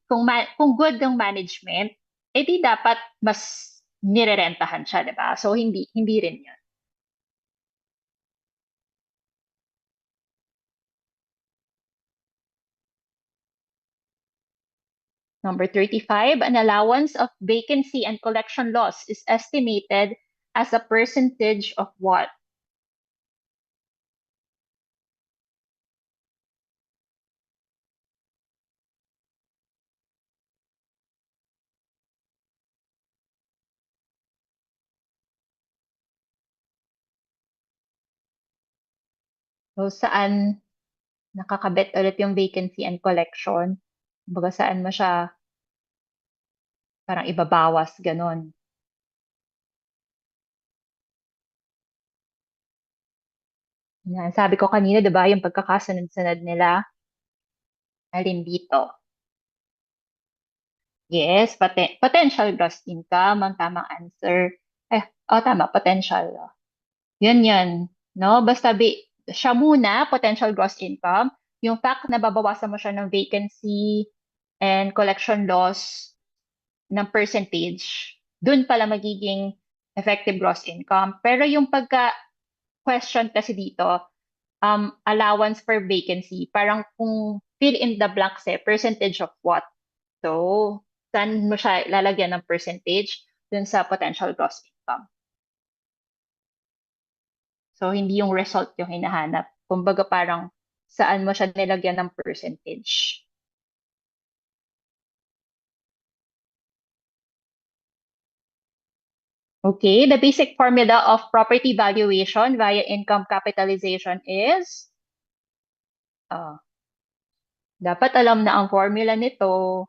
Kung good yung management, eh di dapat mas nirerentahan siya, di ba? So, hindi rin yun. Number 35, an allowance of vacancy and collection loss is estimated as a percentage of what? So, saan nakakabit ulit yung vacancy and collection? Baga saan mo siya parang ibabawas, ganun. Yan, sabi ko kanina, di ba, yung pagkakasunod-sunod nila, alin dito? Yes, potential gross income ang tamang answer. Tama, potential. Yun yun. No? Basta siya muna, potential gross income. Yung fact na babawasan mo siya ng vacancy and collection loss ng percentage, dun pala magiging effective gross income. Pero yung pagka-question kasi dito, allowance per vacancy, parang kung fill in the blanks percentage of what? So, saan mo siya lalagyan ng percentage dun sa potential gross income? So, hindi yung result yung hinahanap. Kumbaga parang saan mo siya nilagyan ng percentage. Okay, the basic formula of property valuation via income capitalization is, ah, dapat alam na ang formula nito,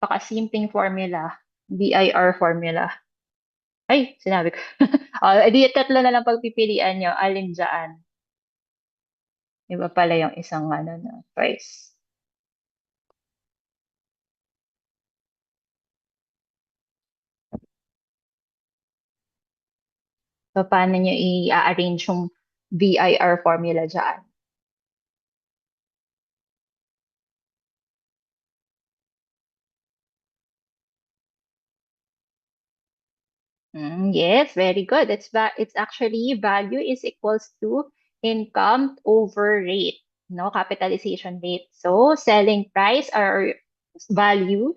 pakasimpleng formula, BIR formula. Ay, sinabi ko. Edi tatlo na lang pagpipilian nyo, alin dyan. Iba pala yung isang ano na choice. So, paano nyo i-arrange yung VIR formula dyan? Yes, very good. It's actually value is equals to income over rate, no capitalization rate. So selling price or value,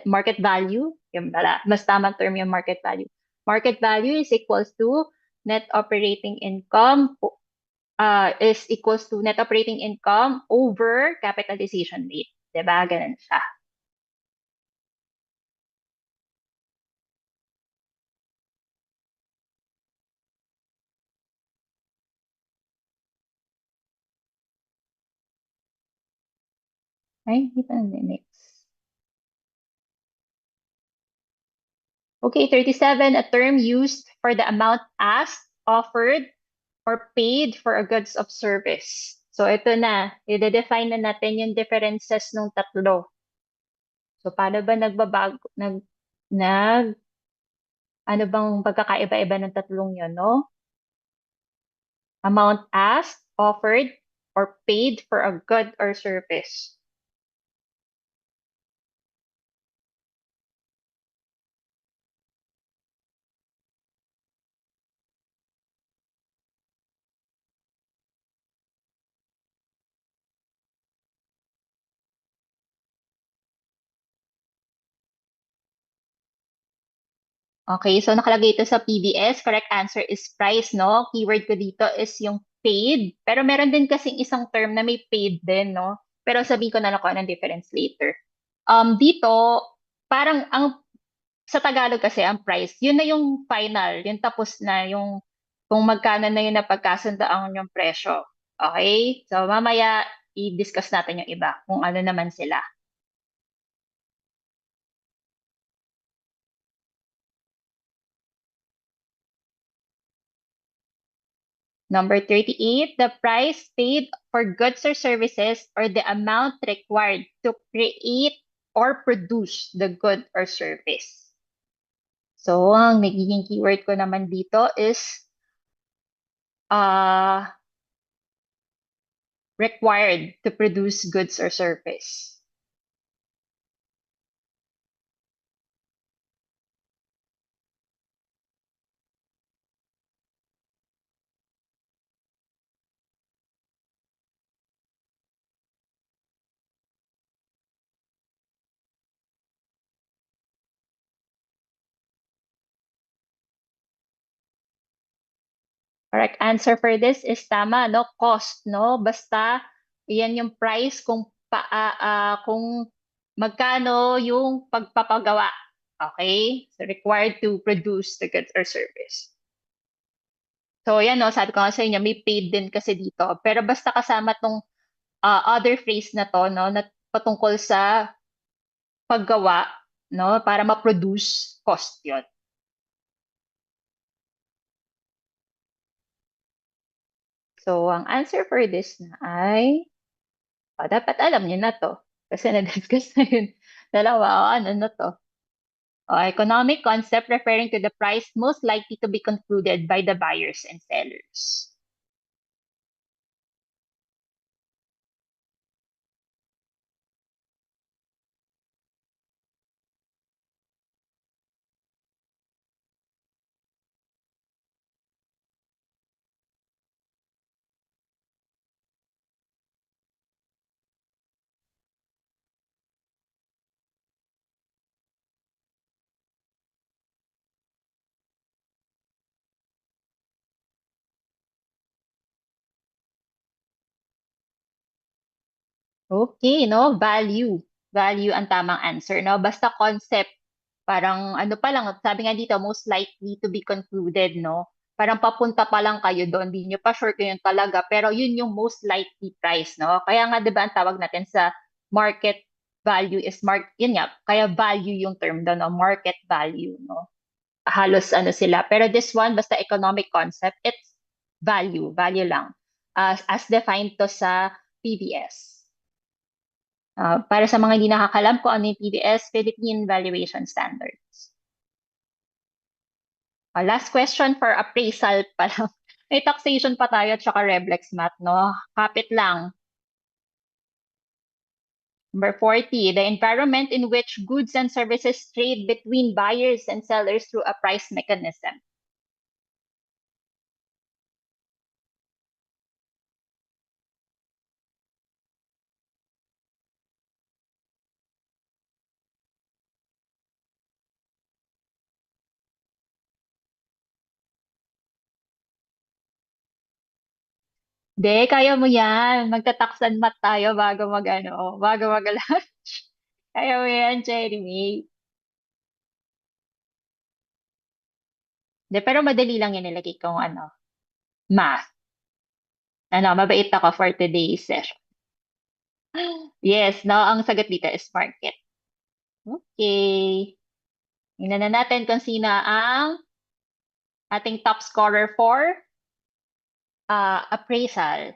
market value, yung pala, mas tamang term yung market value. Market value is equals to net operating income is equals to net operating income over capitalization rate. 'Di ba? Ganun siya. Ay, dito na next. Okay, 37, a term used for the amount asked, offered, or paid for a goods of service. So ito na, i-define na natin yung differences ng tatlo. So paano ba nag, ano bang pagkakaiba-iba ng tatlong yun, no? Amount asked, offered, or paid for a good or service. Okay, so nakalagay ito sa PBS. Correct answer is price, no? Keyword ko dito is yung paid. Pero meron din kasing isang term na may paid din, no? Pero sabihin ko na lang kung anong difference later. Dito, parang sa Tagalog kasi ang price, yun na yung final, yung tapos na, yung kung magkano na yun na pagkasundaan yung presyo. Okay? So mamaya i-discuss natin yung iba, kung ano naman sila. Number 38, the price paid for goods or services or the amount required to create or produce the good or service. So, ang nagiging keyword ko naman dito is uh, required to produce goods or service. Correct answer for this is tama, no? Cost, no? Basta, yan yung price kung magkano yung pagpapagawa. Okay? So, required to produce the goods or service. So, yan, no? Sabi ko nga sa inyo, may paid din kasi dito. Pero basta kasama tong other phrase na to, no? Na patungkol sa paggawa, no? Para ma-produce, cost yon. So, ang answer for this na ay dapat alam niyo na 'to, kasi na-discuss na yun dalawa, o ano na 'to? Economic concept referring to the price most likely to be concluded by the buyers and sellers. Okay, no? Value. Value ang tamang answer, no? Basta concept, parang ano pa lang, sabi nga dito, most likely to be concluded, no? Parang papunta pa lang kayo doon, hindi nyo pa sure kung yun talaga, pero yun yung most likely price, no? Kaya nga, di ba, ang tawag natin sa market value is yun nga, kaya value yung term doon, no? Market value, no? Halos ano sila. Pero this one, basta economic concept, it's value lang. As defined to sa PBS. Para sa mga hindi nakakalam ko ano yung PBS, Philippine Valuation Standards. Last question for appraisal pa lang. May taxation pa tayo at saka Revlex math, no? Kapit lang. Number 40, the environment in which goods and services trade between buyers and sellers through a price mechanism. De, kaya mo yan. Magtataksan mat tayo bago mag-lunch. Kaya mo yan, Jeremy. De, pero madali lang yan nilagay kong math. Mabait ako for today's session. Yes, no, ang sagot dito is market. Okay. Tingnan na natin kung sino ang ating top scorer for appraisal.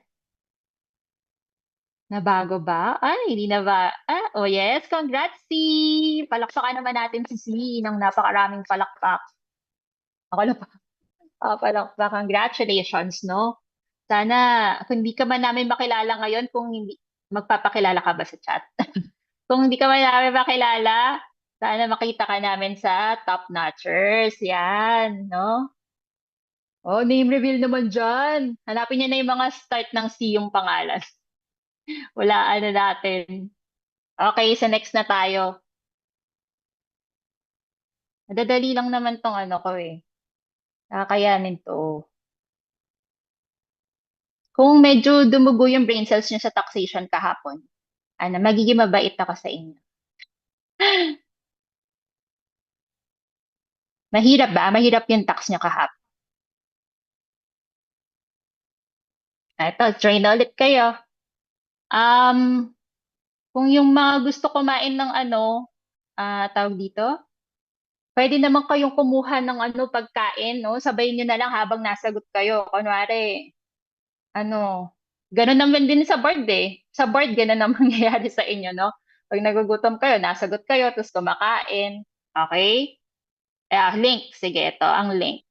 Nabago ba? Ay, hindi na ba? Oh yes, congrats C! Palakpakan naman natin si C ng napakaraming palakpak. Ako lang pa. Palakpak. Congratulations, no? Sana, kung hindi ka man namin makilala ngayon, kung hindi, magpapakilala ka ba sa chat? Kung hindi ka man namin makilala, sana makita ka namin sa Top Notchers. Yan, no? Oh, name reveal naman dyan. Hanapin niya na yung mga start ng C yung pangalan. Wala, ano natin. Okay, sa next na tayo. Madadali lang naman tong ano ko eh. Kakayanin to. Kung medyo dumugo yung brain cells niyo sa taxation kahapon, magiging mabait ako sa inyo. Mahirap ba? Mahirap yung tax niyo kahapon. Ito, try na ulit kayo. Um, kung yung mga gusto kumain ng tawag dito, pwede naman kayong kumuha ng pagkain, no? Sabayin nyo na lang habang nasagot kayo. Kunwari, ano, ganun naman din sa board eh. Sa board, ganun naman mangyayari sa inyo, no? Pag nagugutom kayo, nasagot kayo, tapos kumakain. Okay? Link. Sige, ito ang link.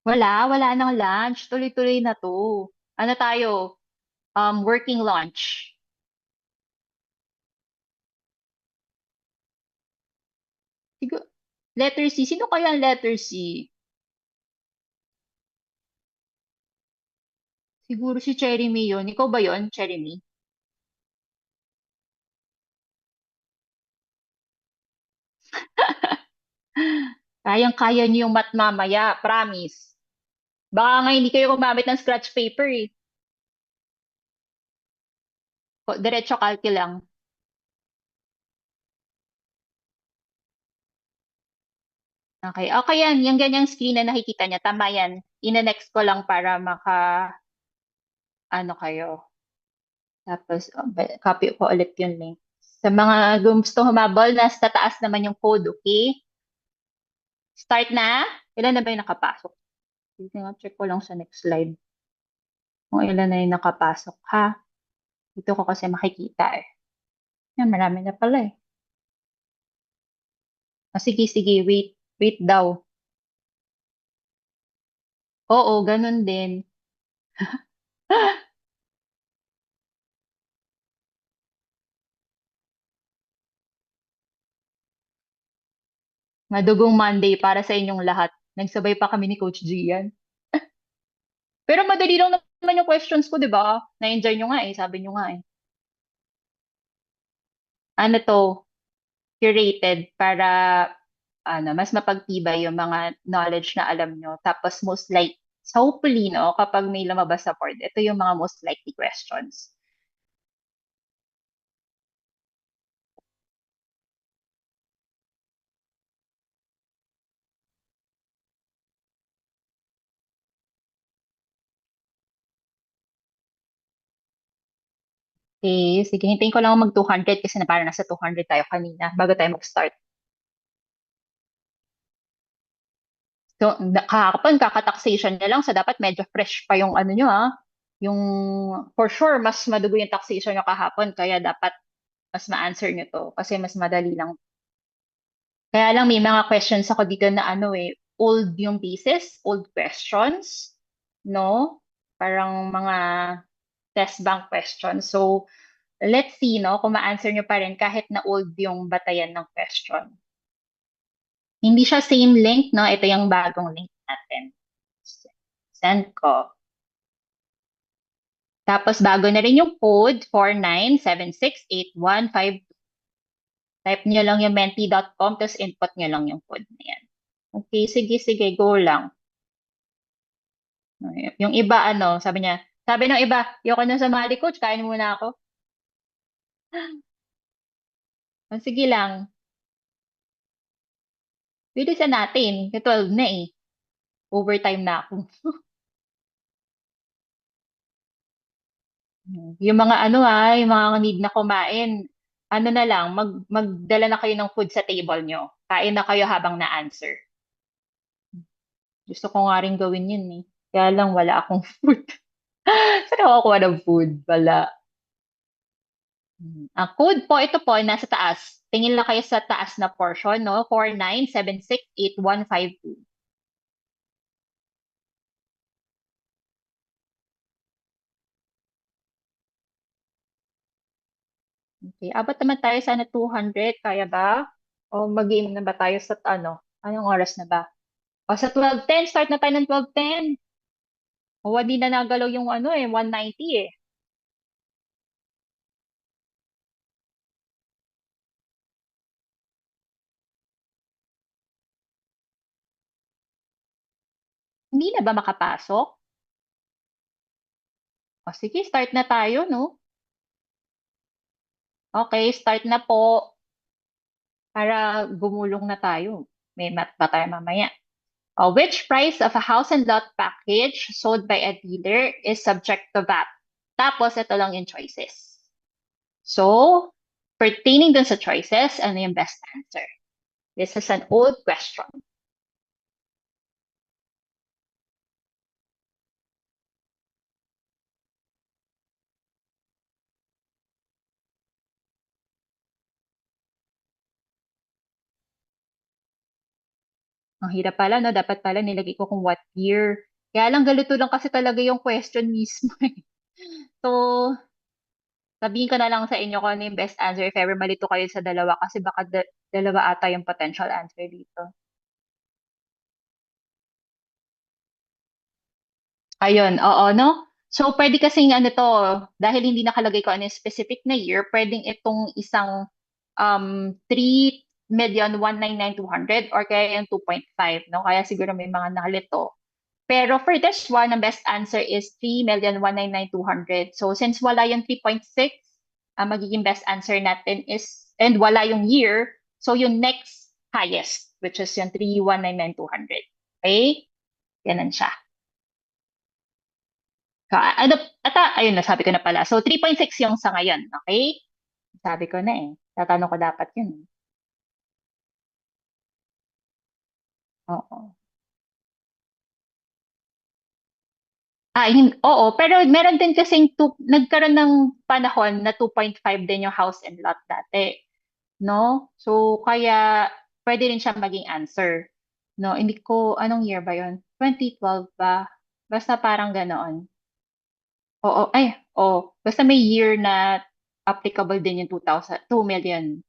Wala nang lunch. Tuloy-tuloy na to. Ano tayo? Working lunch. Siguro, letter C. Sino kaya ang letter C? Siguro si Cherry May yun. Ikaw ba yun, Cherry May? Kayang-kaya niyo yung math mamaya. Promise. Baka nga hindi kayo gumamit ng scratch paper eh. Diretso kalki lang. Okay. Okay yan. Yung ganyang screen na nakikita niya. Tama yan. Ina-next ko lang para ano kayo. Tapos, copy ko ulit yung link. Sa mga gusto humabol, nasa taas naman yung code, okay? Start na. Ilan na ba yung nakapasok? Sige nga, check ko lang sa next slide. Kung ilan na yung nakapasok, ha? Dito ko kasi makikita eh. Yan, marami na pala eh. Sige, wait. Wait daw. Oo, ganun din. Madugong Monday para sa inyong lahat. Nagsabay pa kami ni Coach Gian. Pero madali lang naman yung questions ko, di ba? Na-enjoy nyo nga eh, sabi nyo nga eh. Ano to, curated para mas mapagtibay yung mga knowledge na alam nyo. Tapos most like, so hopefully, no, kapag may lumabas sa board, ito yung mga most likely questions. Okay, sige, hintayin ko lang mag 200 kasi na parang nasa 200 tayo kanina bago tayo mag-start. So, kahapon, kaka-taxation niya lang. So, dapat medyo fresh pa yung ano nyo, ha? Yung, for sure, mas madugo yung taxation nyo kahapon. Kaya dapat mas ma-answer nyo to. Kasi mas madali lang. Kaya lang may mga questions ako dito na ano eh, old yung pieces, old questions, no? Parang mga test bank questions. So, let's see, no? Kung ma-answer nyo pa rin kahit na old yung batayan ng question. Hindi siya same link, no? Ito yung bagong link natin. Send ko. Tapos bago na rin yung code, 49768152. Type nyo lang yung menti.com, tapos input nyo lang yung code na yan. Okay, sige, go lang. Yung iba, ano, sabi ng iba, yoko na sumali coach, kain muna ako. Sige lang, bilisan natin. 12 na eh. Overtime na ako. Yung mga ano yung mga need na kumain, ano na lang, magdala na kayo ng food sa table nyo. Kain na kayo habang na-answer. Gusto ko nga rin gawin yun eh. Kaya lang wala akong food. Saan ako kuha ng food? Wala. Ang code po, ito po, nasa taas. Tingin lang kayo sa taas na portion, no? 49768152. Okay, abot naman tayo sana 200. Kaya ba? O mag-aim na ba tayo sa ano? Anong oras na ba? O sa 12:10, start na tayo ng 12:10. O hindi na nagalaw yung ano 190 eh. Hindi na ba makapasok? O sige, start na tayo, no? Okay, start na po para gumulong na tayo. May math ba tayo mamaya? Which price of a house and lot package sold by a dealer is subject to VAT? Tapos, ito lang yung choices. So, pertaining dun sa choices, ano yung best answer? This is an old question. Ang hirap pala, no? Dapat pala nilagay ko kung what year. Kaya lang galito lang kasi talaga yung question mismo. Eh. So, sabihin ko na lang sa inyo kung ano yung best answer if ever malito kayo sa dalawa kasi baka dalawa ata yung potential answer dito. Ayun, oo, no? So, pwede kasing ano to, dahil hindi nakalagay ko ano yung specific na year, pwedeng itong isang 3,199,200 or kaya yung 2.5, no? Kaya siguro may mga nalito. Pero for this one, ang best answer is 3,199,200. So, since wala yung 3.6, ang magiging best answer natin is, and wala yung year, so yung next highest, which is yung 3,199,200. Okay? Ganun siya. Ano, ayun, nasabi ko na pala. So, 3.6 yung sa ngayon. Okay? Sabi ko na eh. Tatanong ko dapat yun. Oo. Oo, pero meron din kasing nagkaroon ng panahon na 2.5 din yung house and lot dati. No? So, kaya pwede rin siya maging answer. No? Hindi ko, anong year ba yun? 2012 ba? Basta parang ganoon. Oo, basta may year na applicable din yung 2,000, 2,500,000.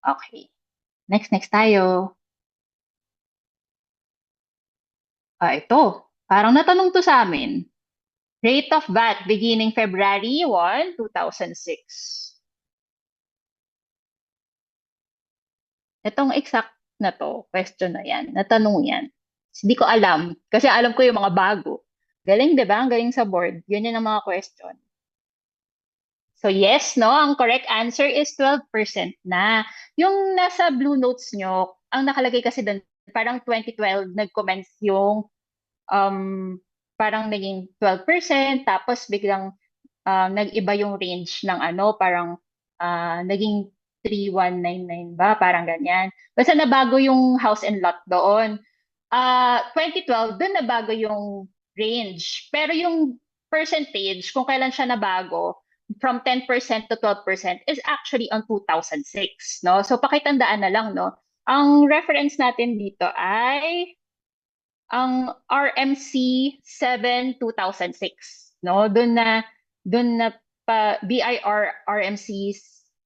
Okay. Next tayo. Ito. Parang natanong to sa amin. Rate of VAT beginning February 1, 2006. Itong exact na to, question na yan, natanong yan. Hindi ko alam, kasi alam ko yung mga bago. Galing, di ba? Ang galing sa board. Yun ang mga question. So yes, no? Ang correct answer is 12% na. Yung nasa blue notes nyo, ang nakalagay kasi doon, parang 2012 nag-commence yung um, parang naging 12%, tapos biglang nag-iba yung range ng ano, parang naging 3,199 ba? Parang ganyan. Basta nabago yung house and lot doon. 2012, doon nabago yung range. Pero yung percentage, kung kailan siya nabago, from 10% to 12% is actually on 2006, no? So pakitandaan na lang, no? Ang reference natin dito ay ang RMC 7 2006, no? Doon na BIR RMC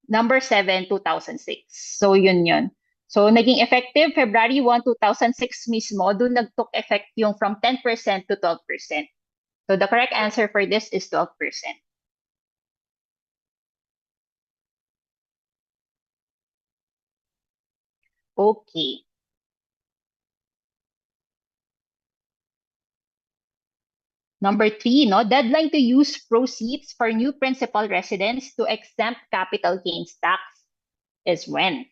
number 7 2006. So yun. So naging effective February 1, 2006 mismo, doon nagtook effect yung from 10% to 12%. So the correct answer for this is 12%. Okay. Number 3, no, deadline to use proceeds for new principal residence to exempt capital gains tax is when?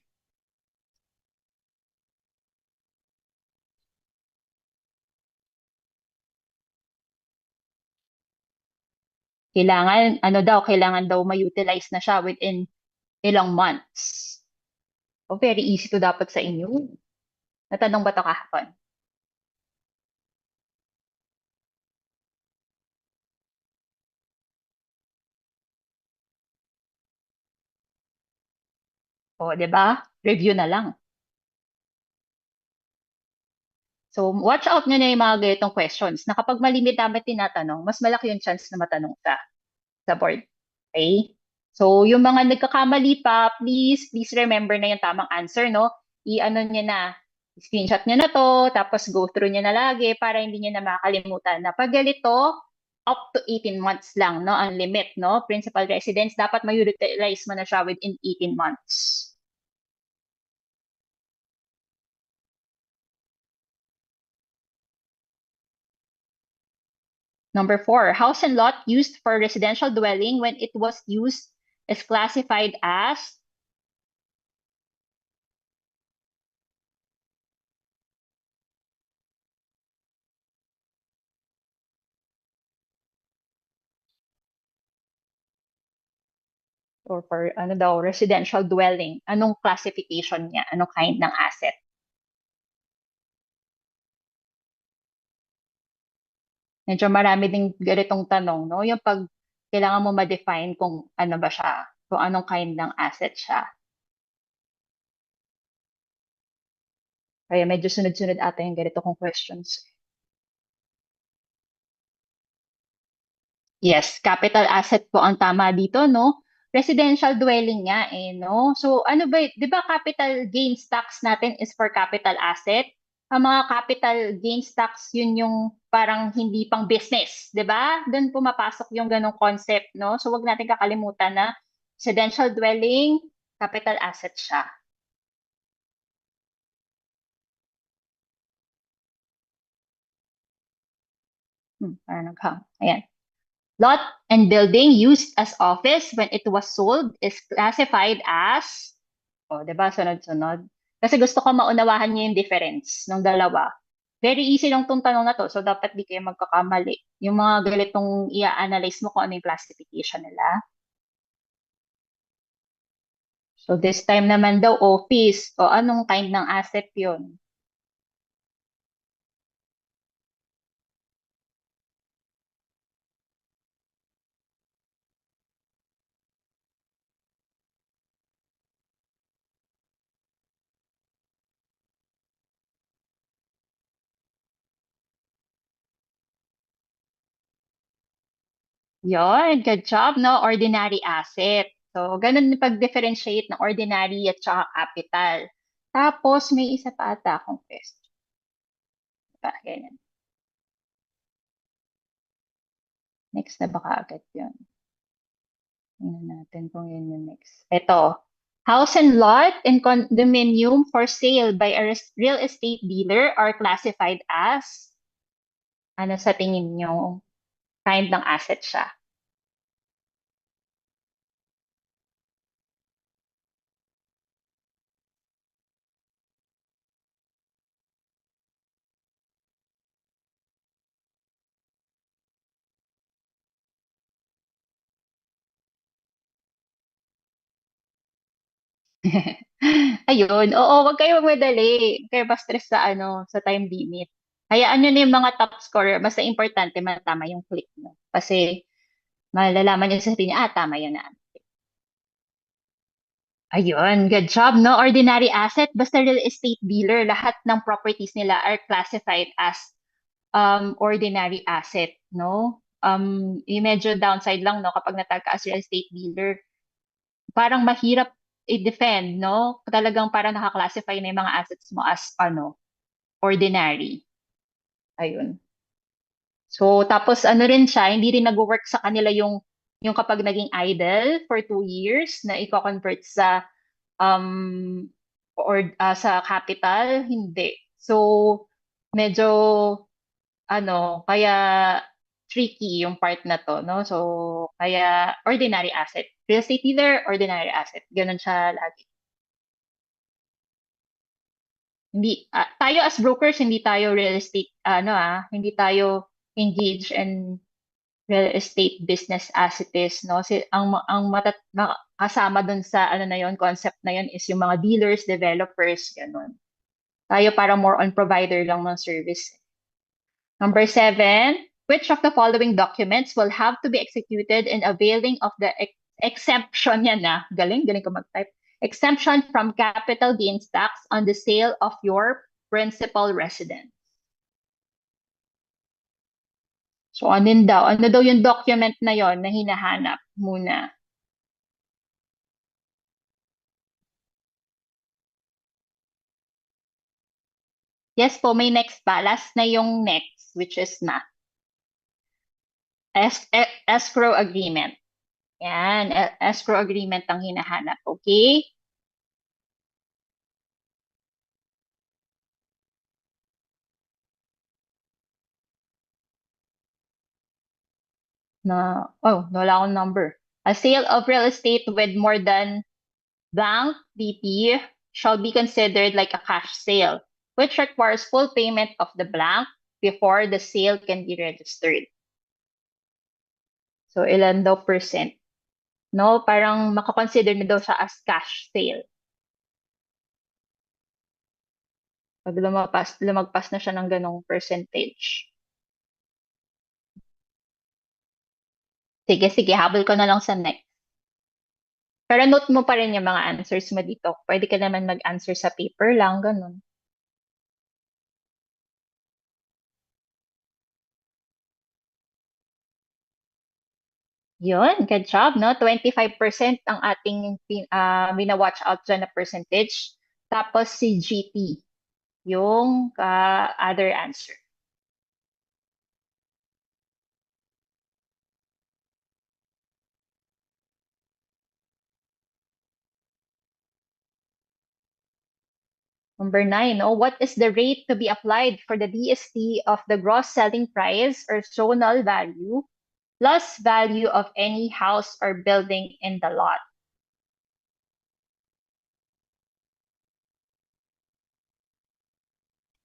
Kailangan daw ma-utilize na siya within ilang months. O very easy to dapat sa inyo. Natanong ba to kahapon? O, 'di ba? Review na lang. So, watch out nyo na yung mga ganitong questions na kapag malimit namin tinatanong, mas malaki yung chance na matanong ka sa board. Okay? So, yung mga nagkakamali pa, please remember na yung tamang answer, no? I-ano nyo na, screenshot nyo na to, tapos go through nyo na lagi para hindi nyo na makakalimutan na pag ganito, up to 18 months lang, no? Ang limit, no? Principal residence, dapat ma-utilize mo na siya within 18 months. Number 4, house and lot used for residential dwelling when it was used is classified as or for ano daw, residential dwelling, anong classification niya? Anong kind ng asset? Medyo marami ding ganitong tanong, no? Yung pag kailangan mo ma-define kung ano ba siya, kung anong kind ng asset siya. Kaya medyo sunod-sunod ata yung ganito kong questions. Yes, capital asset po ang tama dito, no? Residential dwelling nga eh, no? So ano ba, 'di ba capital gains tax natin is for capital asset? Ang mga capital gains tax, yun yung parang hindi pang business, 'di ba? Doon pumapasok yung ganong concept, no? So wag natin kakalimutan na residential dwelling, capital asset siya. Parang naghang. Ayan. Lot and building used as office when it was sold is classified as, oh, 'di ba? Sunod-sunod. Kasi gusto ko maunawahan niyo yung difference ng dalawa. Very easy lang tong tanong na to, so dapat di kayo magkakamali. Yung mga ganitong i-analyze mo kung ano yung classification nila. So this time naman daw office, o anong kind ng asset yun? Yon, good job, no? Ordinary asset. So, ganun yung pag-differentiate ng ordinary at saka capital. Tapos, may isa pa ata akong question. Ganyan. Next na baka agad yun. Tingnan natin kung yun yung next. Ito. House and lot and condominium for sale by a real estate dealer are classified as, ano sa tingin nyo, kind ng asset siya? Ayun, oo, wag kayo magmadali. Huwag kayo ma-stress sa ano, sa time limit. Hayaan nyo na yung mga top scorer. Basta importante matama yung click nyo. Kasi malalaman nyo sa sarili niya, tama yun na. Ayun, good job, no? Ordinary asset, basta real estate dealer, lahat ng properties nila are classified as ordinary asset, no? Yung medyo downside lang, no, kapag natag ka as real estate dealer, parang mahirap i-defend, no? Talagang parang naka-classify na yung mga assets mo as ano, ordinary. Ayun. So, tapos ano rin siya, hindi rin nag-work sa kanila yung kapag naging idle for 2 years na i-convert sa or sa capital, hindi. So, medyo ano, kaya tricky yung part na to, no? So, kaya ordinary asset. Real estate dealer, ordinary asset. Ganun siya lagi. Hindi, tayo as brokers, hindi tayo real estate, hindi tayo engaged in real estate business as it is, no? Kasama dun sa ano na yon, concept na yon is yung mga dealers, developers, ganun. Tayo para more on provider lang ng service. Number 7, which of the following documents will have to be executed in availing of the exemption yan na? Galing ko mag-type. Exemption from capital gains tax on the sale of your principal residence. So, ano daw yung document na yon na hinahanap muna? Yes po, may next pa. Last na yung next, which is na. Escrow agreement. Yan, escrow agreement ang hinahanap. Okay? Wala akong number. A sale of real estate with more than blank BP shall be considered like a cash sale, which requires full payment of the blank before the sale can be registered. So, ilan daw percent no? Parang makakonsider na daw siya as cash sale. Pag lumagpas na siya ng ganong percentage. Sige, sige, habol ko na lang sa next. Pero note mo pa rin yung mga answers mo dito. Pwede ka naman mag-answer sa paper lang, ganun. Yun, good job, no? 25% ang ating watch out dyan na percentage. Tapos si GT, yung other answer. Number 9, no? What is the rate to be applied for the DST of the gross selling price or zonal value plus value of any house or building in the lot?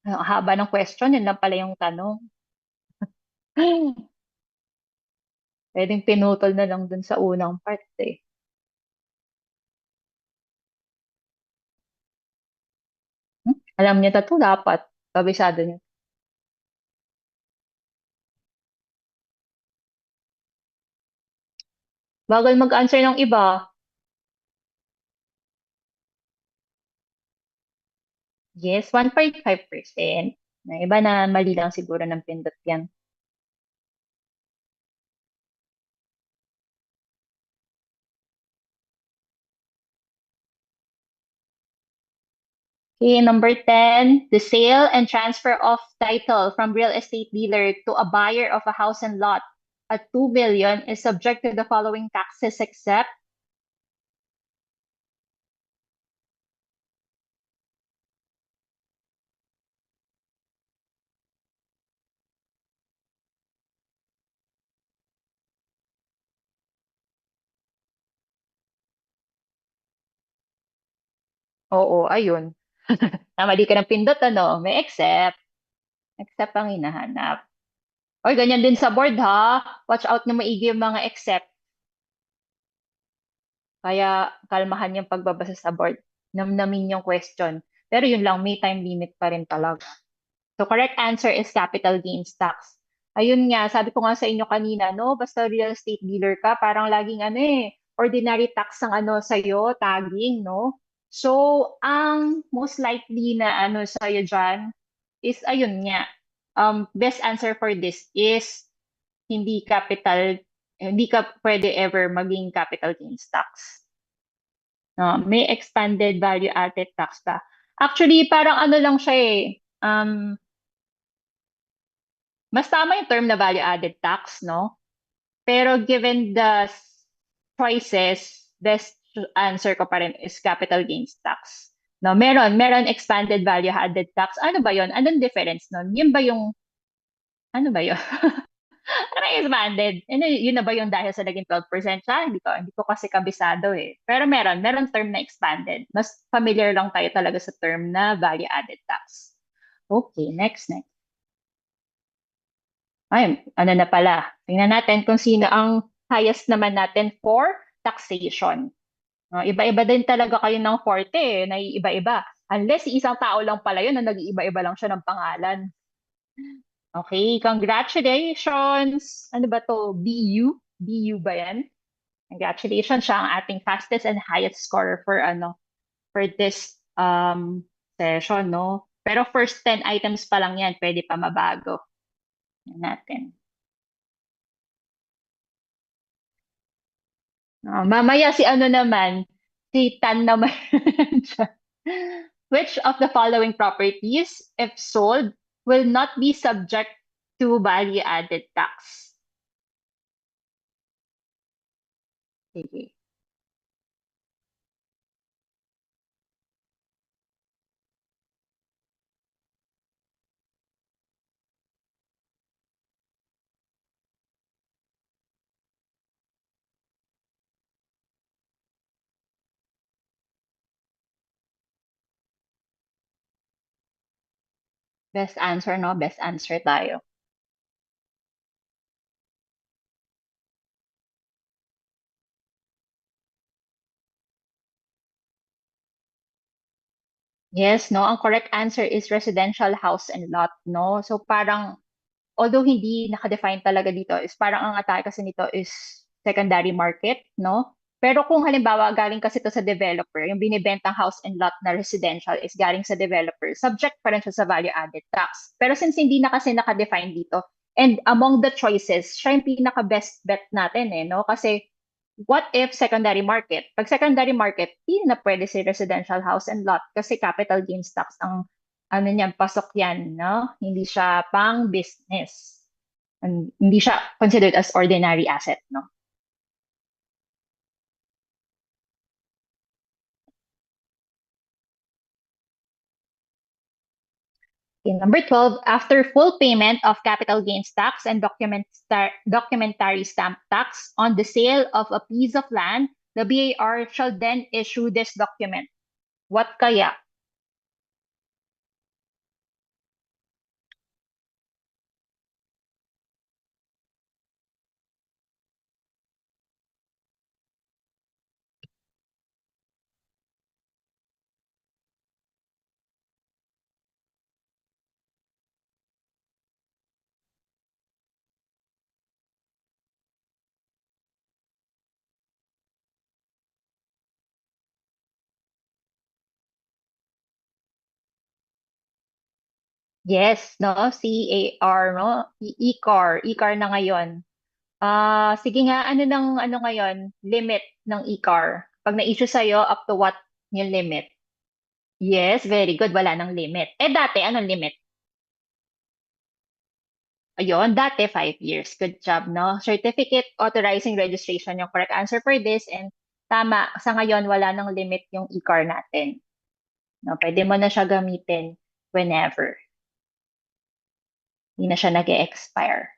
Ang haba ng question, yun lang pala yung tanong. Pwedeng pinutol na lang dun sa unang part eh. Alam niya to dapat. Kabisado niyo. Bagal mag-answer ng iba. Yes, 1.5%. Na iba na mali lang siguro ng pindot yan. Okay, number 10, the sale and transfer of title from real estate dealer to a buyer of a house and lot at 2 million is subject to the following taxes except. Oo, ayun. Namali ka ng pindot, ano? May except. Except ang hinahanap. Or ganyan din sa board, ha? Watch out na maigi yung mga except. Kaya kalmahan yung pagbabasa sa board. Namnamin yung question. Pero yun lang, may time limit pa rin talaga. So correct answer is capital gains tax. Ayun nga, sabi ko nga sa inyo kanina, no, basta real estate dealer ka, parang laging ano ordinary tax ang ano sa'yo, tagging, no? So, ang most likely na ano sa'yo dyan is, ayun nga, best answer for this is hindi capital, hindi ka pwede ever maging capital gains tax. No, may expanded value added tax pa. Actually, parang ano lang siya mas tama yung term na value added tax, no? Pero given the choices, best answer ko pa rin is capital gains tax. No, meron expanded value added tax. Ano ba 'yon? Anong difference nun? Yun ba yung ano ba 'yon? Ano yung expanded? Ano, yun na ba yung dahil sa naging 12% siya? Hindi ko kasi kabisado eh. Pero meron term na expanded. Mas familiar lang tayo talaga sa term na value added tax. Okay, next. Ay, ano na pala. Tingnan natin kung sino ang highest naman natin for taxation. Iba-iba din talaga kayo ng forte eh, naiiba-iba. Unless isang tao lang pala yun na nag-iiba-iba lang siya ng pangalan. Okay, congratulations! Ano ba to? BU? BU ba yan? Congratulations, siya ang ating fastest and highest scorer for for this session, no? Pero first 10 items pa lang yan, pwede pa mabago. Yan natin. Mamaya si ano naman, si Tan naman. Which of the following properties, if sold, will not be subject to value-added tax? Sige. Best answer, no? Best answer tayo. Yes, no, ang correct answer is residential house and lot, no? So parang although hindi naka-define talaga dito, is parang ang atake kasi nito is secondary market, no? Pero kung halimbawa galing kasi ito sa developer, yung binibentang house and lot na residential is galing sa developer, subject pa rin siya sa value added tax. Pero since hindi na kasi naka-define dito, and among the choices, siya yung pinaka-best bet natin eh, no? Kasi what if secondary market? Pag secondary market, hindi na pwede si residential house and lot kasi capital gains tax ang ano niyan, pasok yan, no? Hindi siya pang business. And hindi siya considered as ordinary asset, no? Okay, number 12, after full payment of capital gains tax and documentary stamp tax on the sale of a piece of land, the BAR shall then issue this document. What kaya? Yes, no? CAR, no? E-car. E-car na ngayon. Sige nga, ano ng ano ngayon? Limit ng e-car. Pag na-issue sa'yo, up to what yung limit? Yes, very good. Wala nang limit. Eh dati, anong limit? Ayun, dati 5 years. Good job, no? Certificate authorizing registration yung correct answer for this. And tama, sa ngayon, wala nang limit yung e-car natin. No, pwede mo na siya gamitin whenever. Hindi na siya nag-expire.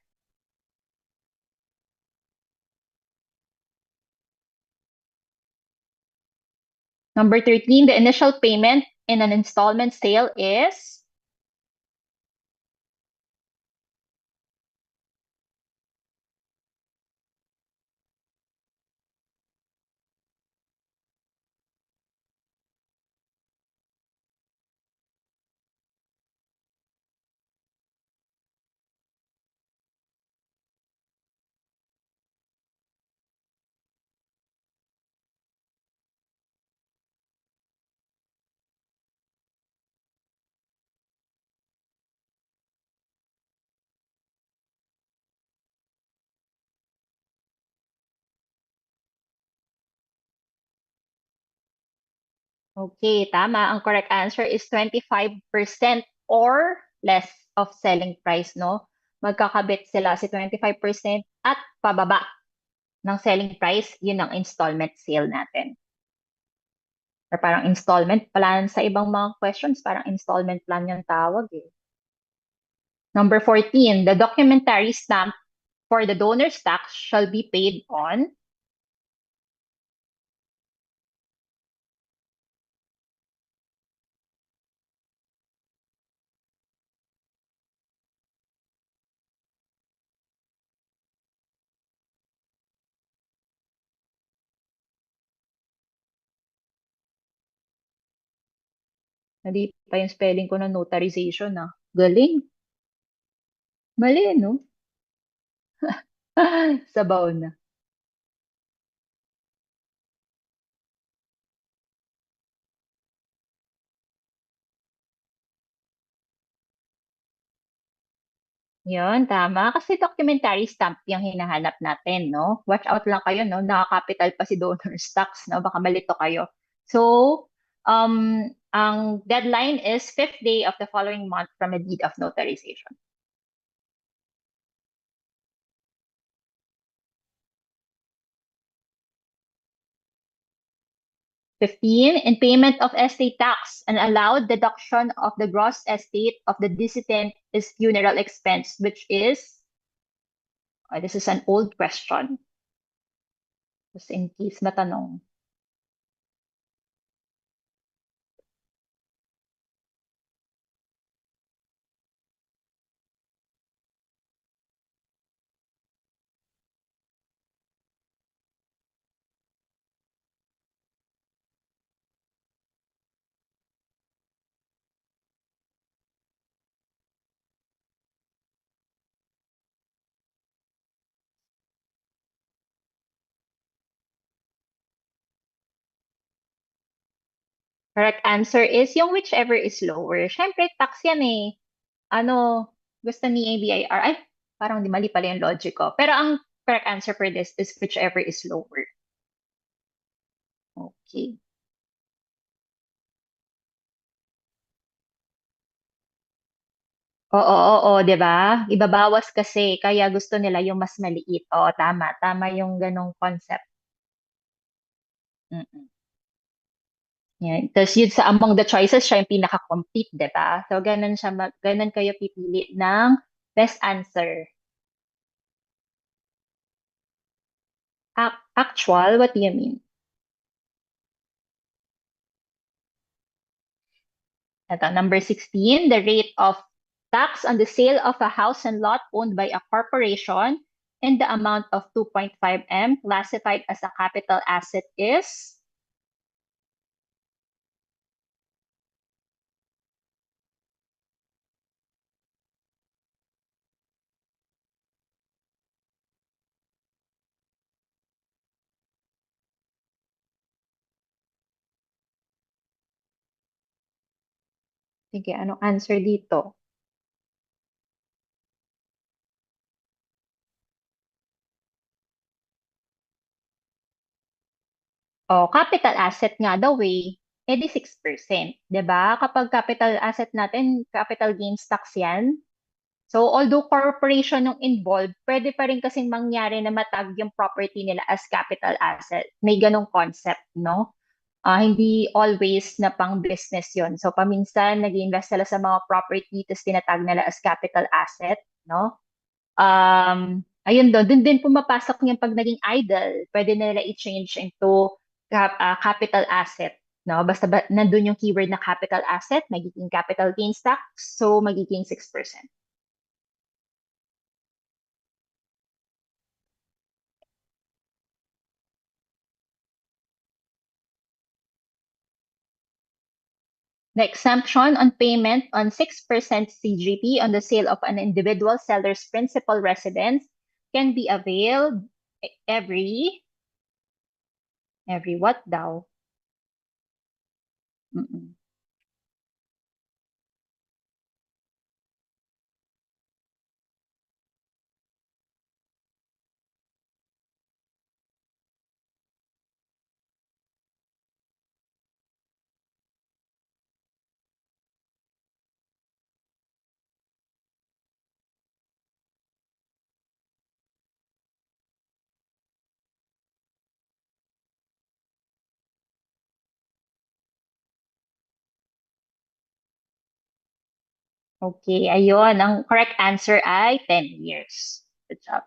Number 13, the initial payment in an installment sale is, okay, tama. Ang correct answer is 25% or less of selling price, no? Magkakabit sila si 25% at pababa ng selling price, yun ang installment sale natin. Or parang installment plan sa ibang mga questions, parang installment plan yung tawag eh. Number 14, the documentary stamp for the donor's tax shall be paid on. Hindi pa yung spelling ko ng notarization ah. Galing. Mali, no? Sabaw na. Yun, tama. Kasi documentary stamp yung hinahanap natin, no? Watch out lang kayo, no? Nakakapital pa si donor stocks, no? Baka malito kayo. So, ang deadline is 5th day of the following month from a deed of notarization. 15, in payment of estate tax, an allowed deduction of the gross estate of the decedent is funeral expense, which is, this is an old question, just in case matanong. Correct answer is yung whichever is lower. Siyempre, tax yan eh. Ano, gusto ni ABIR. Ay, parang di mali pala yung logic ko. Pero ang correct answer for this is whichever is lower. Okay. Oo, oo, oo, 'di ba? Ibabawas kasi kaya gusto nila yung mas maliit. Oo, tama. Tama yung ganong concept. Mm. Yan. Tapos yun sa among the choices, siya yung pinaka-complete, 'di ba? So ganun siya ganun kayo pipili ng best answer. Actual, what do you mean? Ito, number 16, the rate of tax on the sale of a house and lot owned by a corporation and the amount of 2.5 M classified as a capital asset is. Sige, anong answer dito? Oh, capital asset nga daw eh. Eh di 6%, 'di ba? Kapag capital asset natin, capital gains tax 'yan. So, although corporation yung involved, pwede pa rin kasing mangyari na matag yung property nila as capital asset. May ganong concept, no? Hindi always na pang business yon. So, paminsan, nag-invest sila sa mga property, tapos tinatag nila as capital asset, no? Ayun doon, dun din pumapasok yung pag naging idle, pwede nila i-change into capital asset. No? Basta nandun yung keyword na capital asset, magiging capital gains tax, so magiging 6%. The exemption on payment on 6% CGP on the sale of an individual seller's principal residence can be availed every what daw? Mm-mm. Okay, ayun. Ang correct answer ay 10 years. Good job.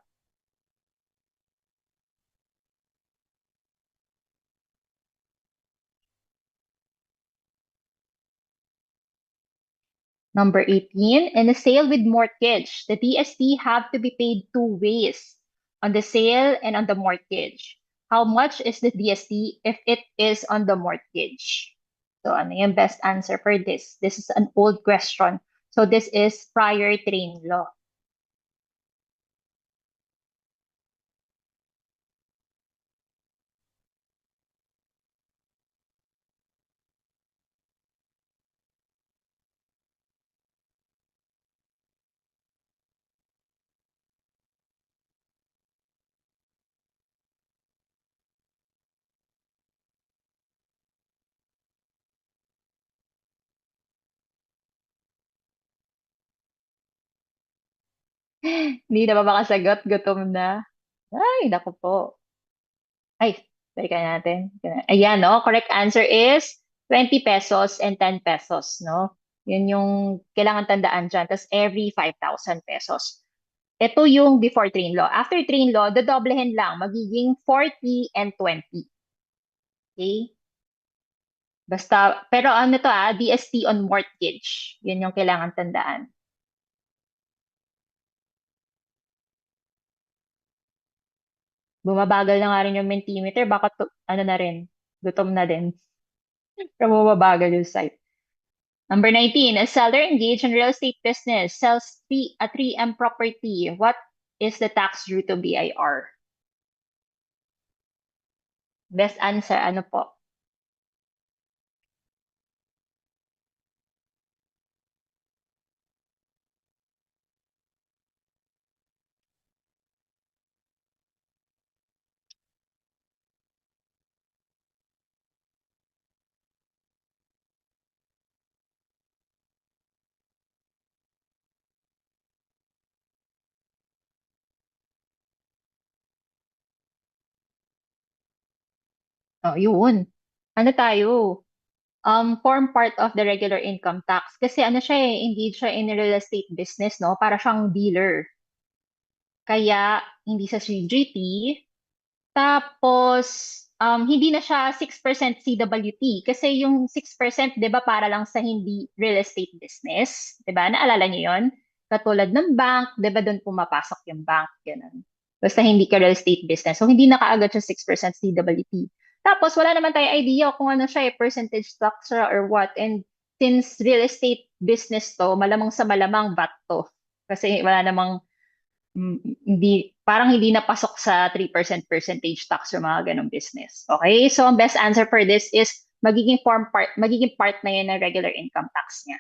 Number 18, in a sale with mortgage, the DST have to be paid two ways, on the sale and on the mortgage. How much is the DST if it is on the mortgage? So ano yung best answer for this? This is an old question. So this is prior train law. Hindi na ba makasagot? Gutom na. Ay, naku po. Ay, balikan natin. Ayan, no? Correct answer is 20 pesos and 10 pesos, no? Yun yung kailangan tandaan dyan. Tapos every 5,000 pesos. Ito yung before train law. After train law, dadoblehin lang. Magiging 40 and 20. Okay? Basta, pero ano to DST on mortgage. Yun yung kailangan tandaan. Bumabagal na nga rin yung Mentimeter. Baka ano na rin, gutom na din. Pero bumabagal yung site. Number 19, a seller engaged in real estate business sells a 3M property. What is the tax due to BIR? Best answer, ano po? Oh, yun. Ano tayo? Form part of the regular income tax. Kasi ano siya eh, engaged siya in real estate business, no? Para siyang dealer. Kaya, hindi sa CGT. Tapos, hindi na siya 6% CWT. Kasi yung 6%, di ba, para lang sa hindi real estate business. Di ba? Naalala niyo yun? Katulad ng bank, di ba, doon pumapasok yung bank. Ganun. Basta hindi ka real estate business. So, hindi na kaagad siya 6% CWT. Tapos, wala naman tayo idea kung ano siya, percentage tax siya or what. And since real estate business to, malamang sa malamang VAT to. Kasi wala namang hindi, parang hindi napasok sa 3% percentage tax yung mga ganong business. Okay? So, ang best answer for this is magiging part na yun ng regular income tax niya.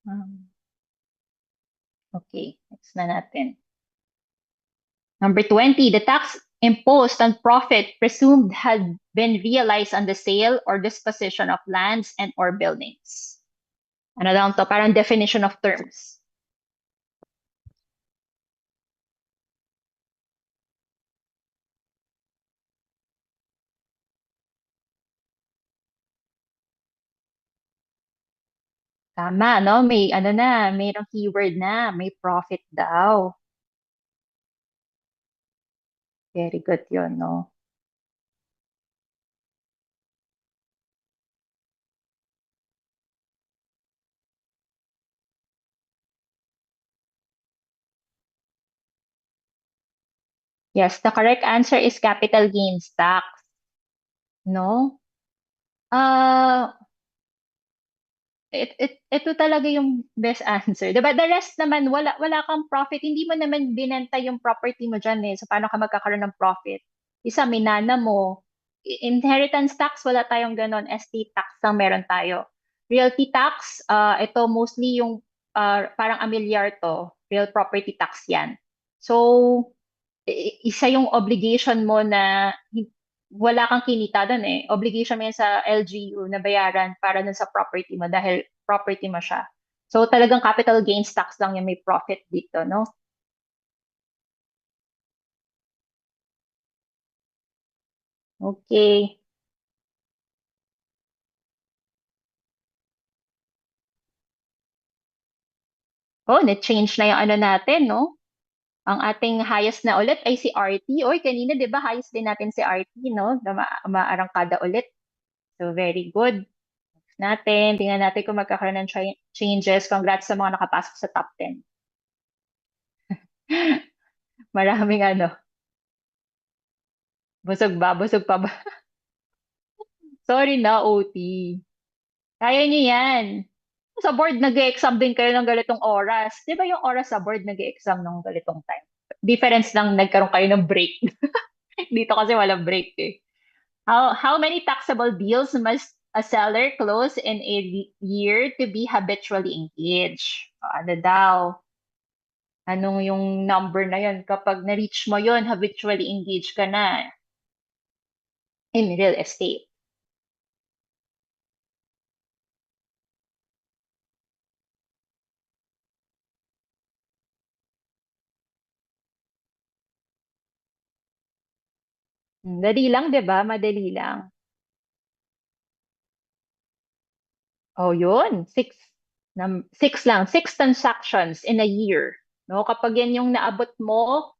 Um, okay, next na natin. Number 20, the tax imposed on profit presumed had been realized on the sale or disposition of lands and or buildings. Ano lang to? Parang definition of terms. Tama, no? May ano na, mayroong keyword na, may profit daw. Very good yun, no? Yes, the correct answer is capital gains tax, no? Ah, ito talaga yung best answer. 'Di ba? The rest naman, wala kang profit. Hindi mo naman binenta yung property mo dyan eh. So, paano ka magkakaroon ng profit? Isa, minana mo. Inheritance tax, wala tayong ganon. Estate tax lang meron tayo. Realty tax, ito mostly yung parang amilyar to. Real property tax yan. So, isa yung obligation mo na wala kang kinita doon eh. Obligation mo yan sa LGU na bayaran para dun sa property mo dahil property mo siya. So talagang capital gains tax lang yung may profit dito, no? Okay. Oh, na-change na yung ano natin, no? Ang ating highest na ulit ay si RT. Oy, kanina 'di ba highest din natin si RT, no? Na maarangkada ulit. So very good. Natin, tingnan natin kung magkakaroon ng changes. Congrats sa mga nakapasok sa top 10. Maraming ano, busog ba? Busog pa ba? Sorry na, OT. Kaya niyo yan. Sa board, nag-exam din kayo ng ganitong oras. Di ba yung oras sa board, nag-exam ng ganitong time? Difference lang, nagkaroon kayo ng break. Dito kasi walang break eh. How many taxable deals must a seller close in a year to be habitually engaged? Ano daw? Anong yung number na yun? Kapag na-reach mo yun, habitually engaged ka na in real estate. Dali lang, 'di ba? Madali lang. Oh, yun. Six lang. Six transactions in a year. No? Kapag yan yung naabot mo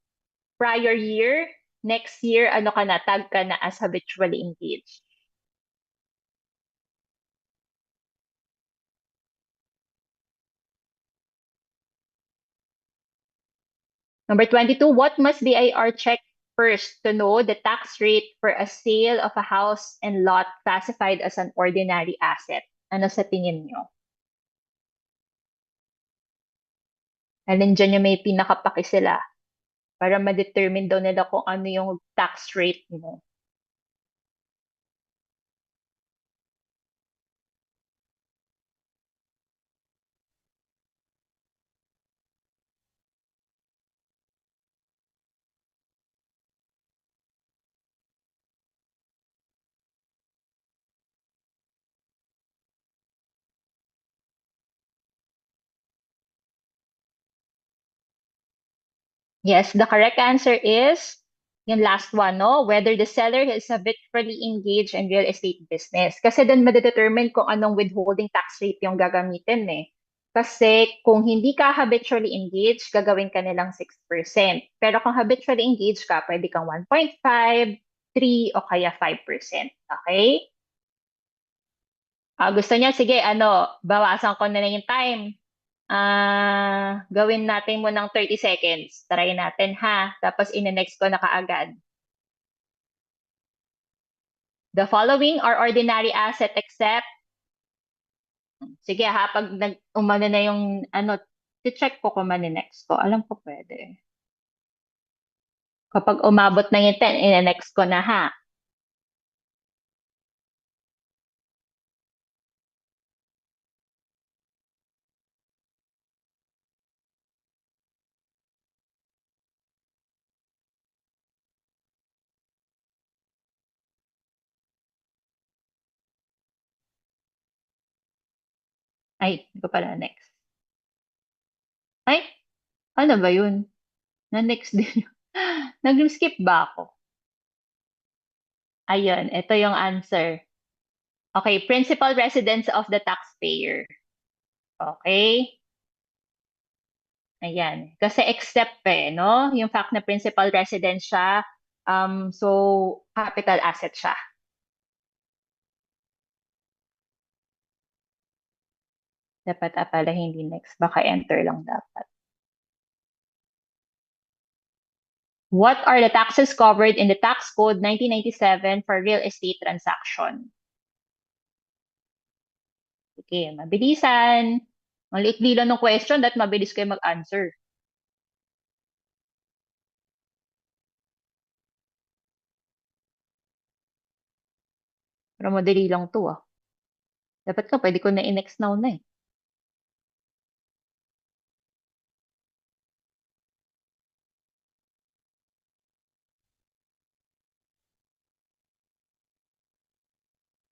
prior year, next year, ano ka na, tag ka na as habitually engaged. Number 22, what must the IR check first to know the tax rate for a sale of a house and lot classified as an ordinary asset? Ano sa tingin nyo? Alin dyan yung may pinakapaki sila para ma-determine daw nila kung ano yung tax rate mo. Yes, the correct answer is yung last one, no? Whether the seller is habitually engaged in real estate business. Kasi doon madedetermine kung anong withholding tax rate yung gagamitin eh. Kasi kung hindi ka habitually engaged, gagawin ka nilang 6%. Pero kung habitually engaged ka, pwede kang 1.5, 3, o kaya 5%. Okay? Gusto niya, sige, bawasan ko na yung time. Gawin natin mo ng 30 seconds. Try natin ha. Tapos ine-next ko na kaagad. The following are ordinary asset except, sige ha, pag umano na yung, check ko kung mani-next ko. Alam ko pwede. Kapag umabot na yung 10, ine-next ko na ha. Ay, hindi ko pala next. Ay, ano ba yun? Na-next din. Nag-skip ba ako? Ayun, ito yung answer. Okay, principal residence of the taxpayer. Okay? Ayan. Kasi except no? Yung fact na principal residence siya, so capital asset siya. Dapat pala hindi next. Baka enter lang dapat. What are the taxes covered in the Tax Code 1997 for real estate transaction? Okay, mabilisan. Ang liit lang ng question that mabilis kayo mag-answer. Pero madali lang to ah. Dapat ka, pwede ko na i-next now na eh.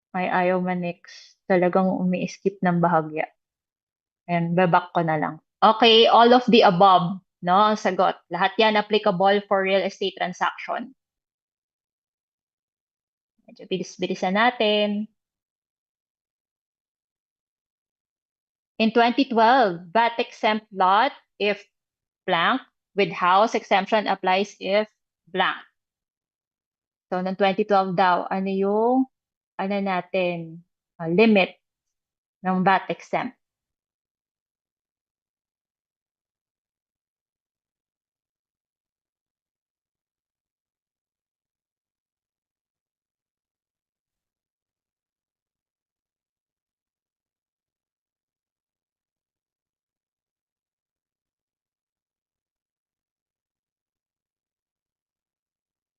May ayaw ma-next. Talagang umi-skip ng bahagya. Ayan, babak ko na lang. Okay, all of the above, no? Ang sagot. Lahat yan applicable for real estate transaction. Medyo bilis-bilisan natin. In 2012, VAT exempt lot if blank, with house exemption applies if blank. So, noong 2012 daw, ano yung, natin, limit ng VAT exempt?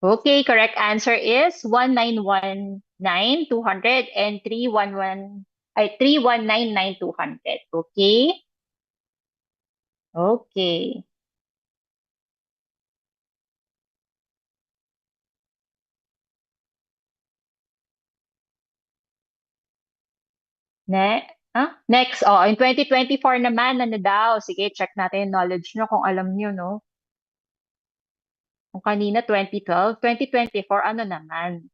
Okay, correct answer is 1,919,200 and 3,199,200. Okay? Okay. Next, in 2024 naman, ano daw? Sige, check natin yung knowledge nyo kung alam nyo, no? Kung kanina 2012, 2024, ano naman?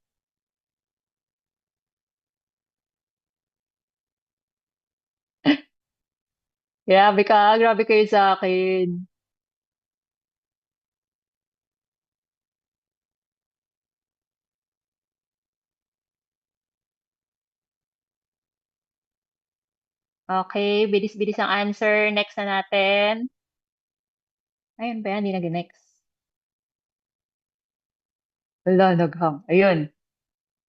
Grabe ka, grabe kayo sa akin. Okay, bilis-bilis ang answer. Next na natin. Ayun ba yan? Hindi nag-next. Wala, naghang. Ayun.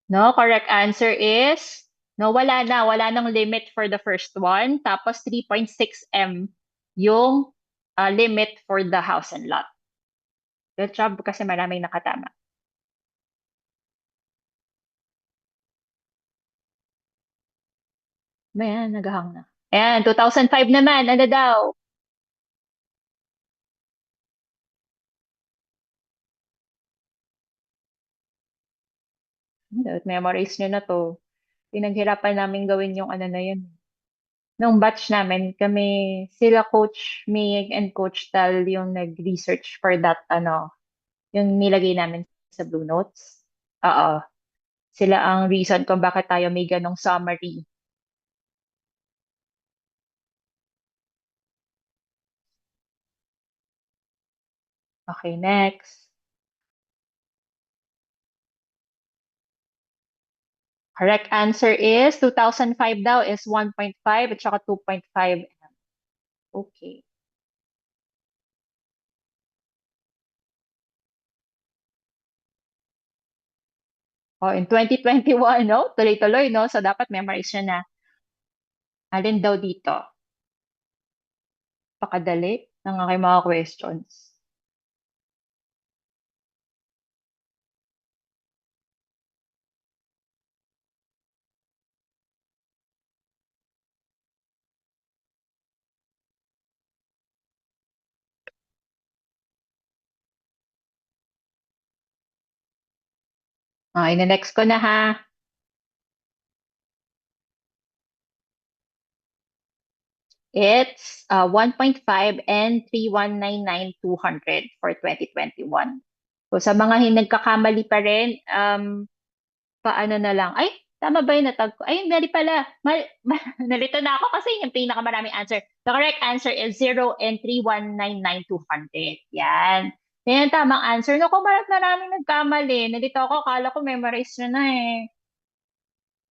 No, correct answer is, no, wala na. Wala nang limit for the first one. Tapos 3.6 M yung limit for the house and lot. Good job kasi maraming nakatama. Ayan, naghahang na. Ayan, 2005 naman. Ano daw? Dapat memorize nyo na to. Pinaghirapan namin gawin yung ano na yun. nung batch namin, kami, sila Coach May and Coach Tal yung nag-research for that, ano, yung nilagay namin sa Blue Notes. Oo. Sila ang reason kung bakit tayo may ganong summary. Okay, next. Correct answer is 2005 daw is 1.5 at saka 2.5. Okay. Oh, in 2021, no? Tuloy-tuloy, no? So, dapat memorize siya na. Alin daw dito? Pakadali ng aking mga questions. Ine-next ko na ha. It's 1.5 and 3,199,200 for 2021. So sa mga nagkakamali pa rin, paano na lang? Ay, tama ba yung natag ko? Ay, mali pala. Nalito na ako kasi yung pinakamaraming answer. The correct answer is 0 and 3,199,200. Yan. Yan ang tamang answer. Naku, maraming nagkamali. Nalito ako, akala ko memorize nyo na eh.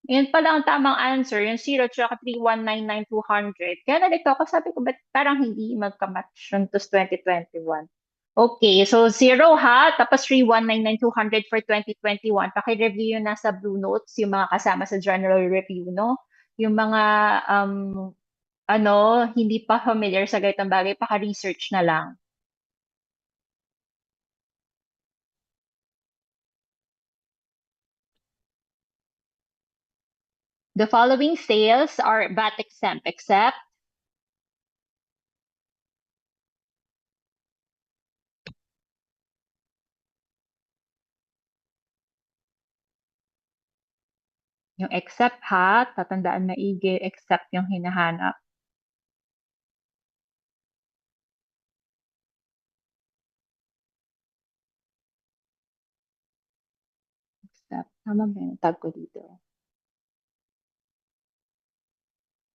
Yun pala ang tamang answer, yung 0 tsaka 3,199,200. Kaya nalito ako, sabi ko, ba't parang hindi magka-match yung TUS 2021? Okay, so 0 ha, tapos 3,199,200 for 2021. Paki-review yun nasa Blue Notes, yung mga kasama sa general review, no? Yung mga, um, ano, hindi pa familiar sa ganitong bagay, paka-research na lang. The following sales are VAT exempt, except yung except ha, tatandaan maigi, except yung hinahanap. Except, tama ba yung tag ko dito?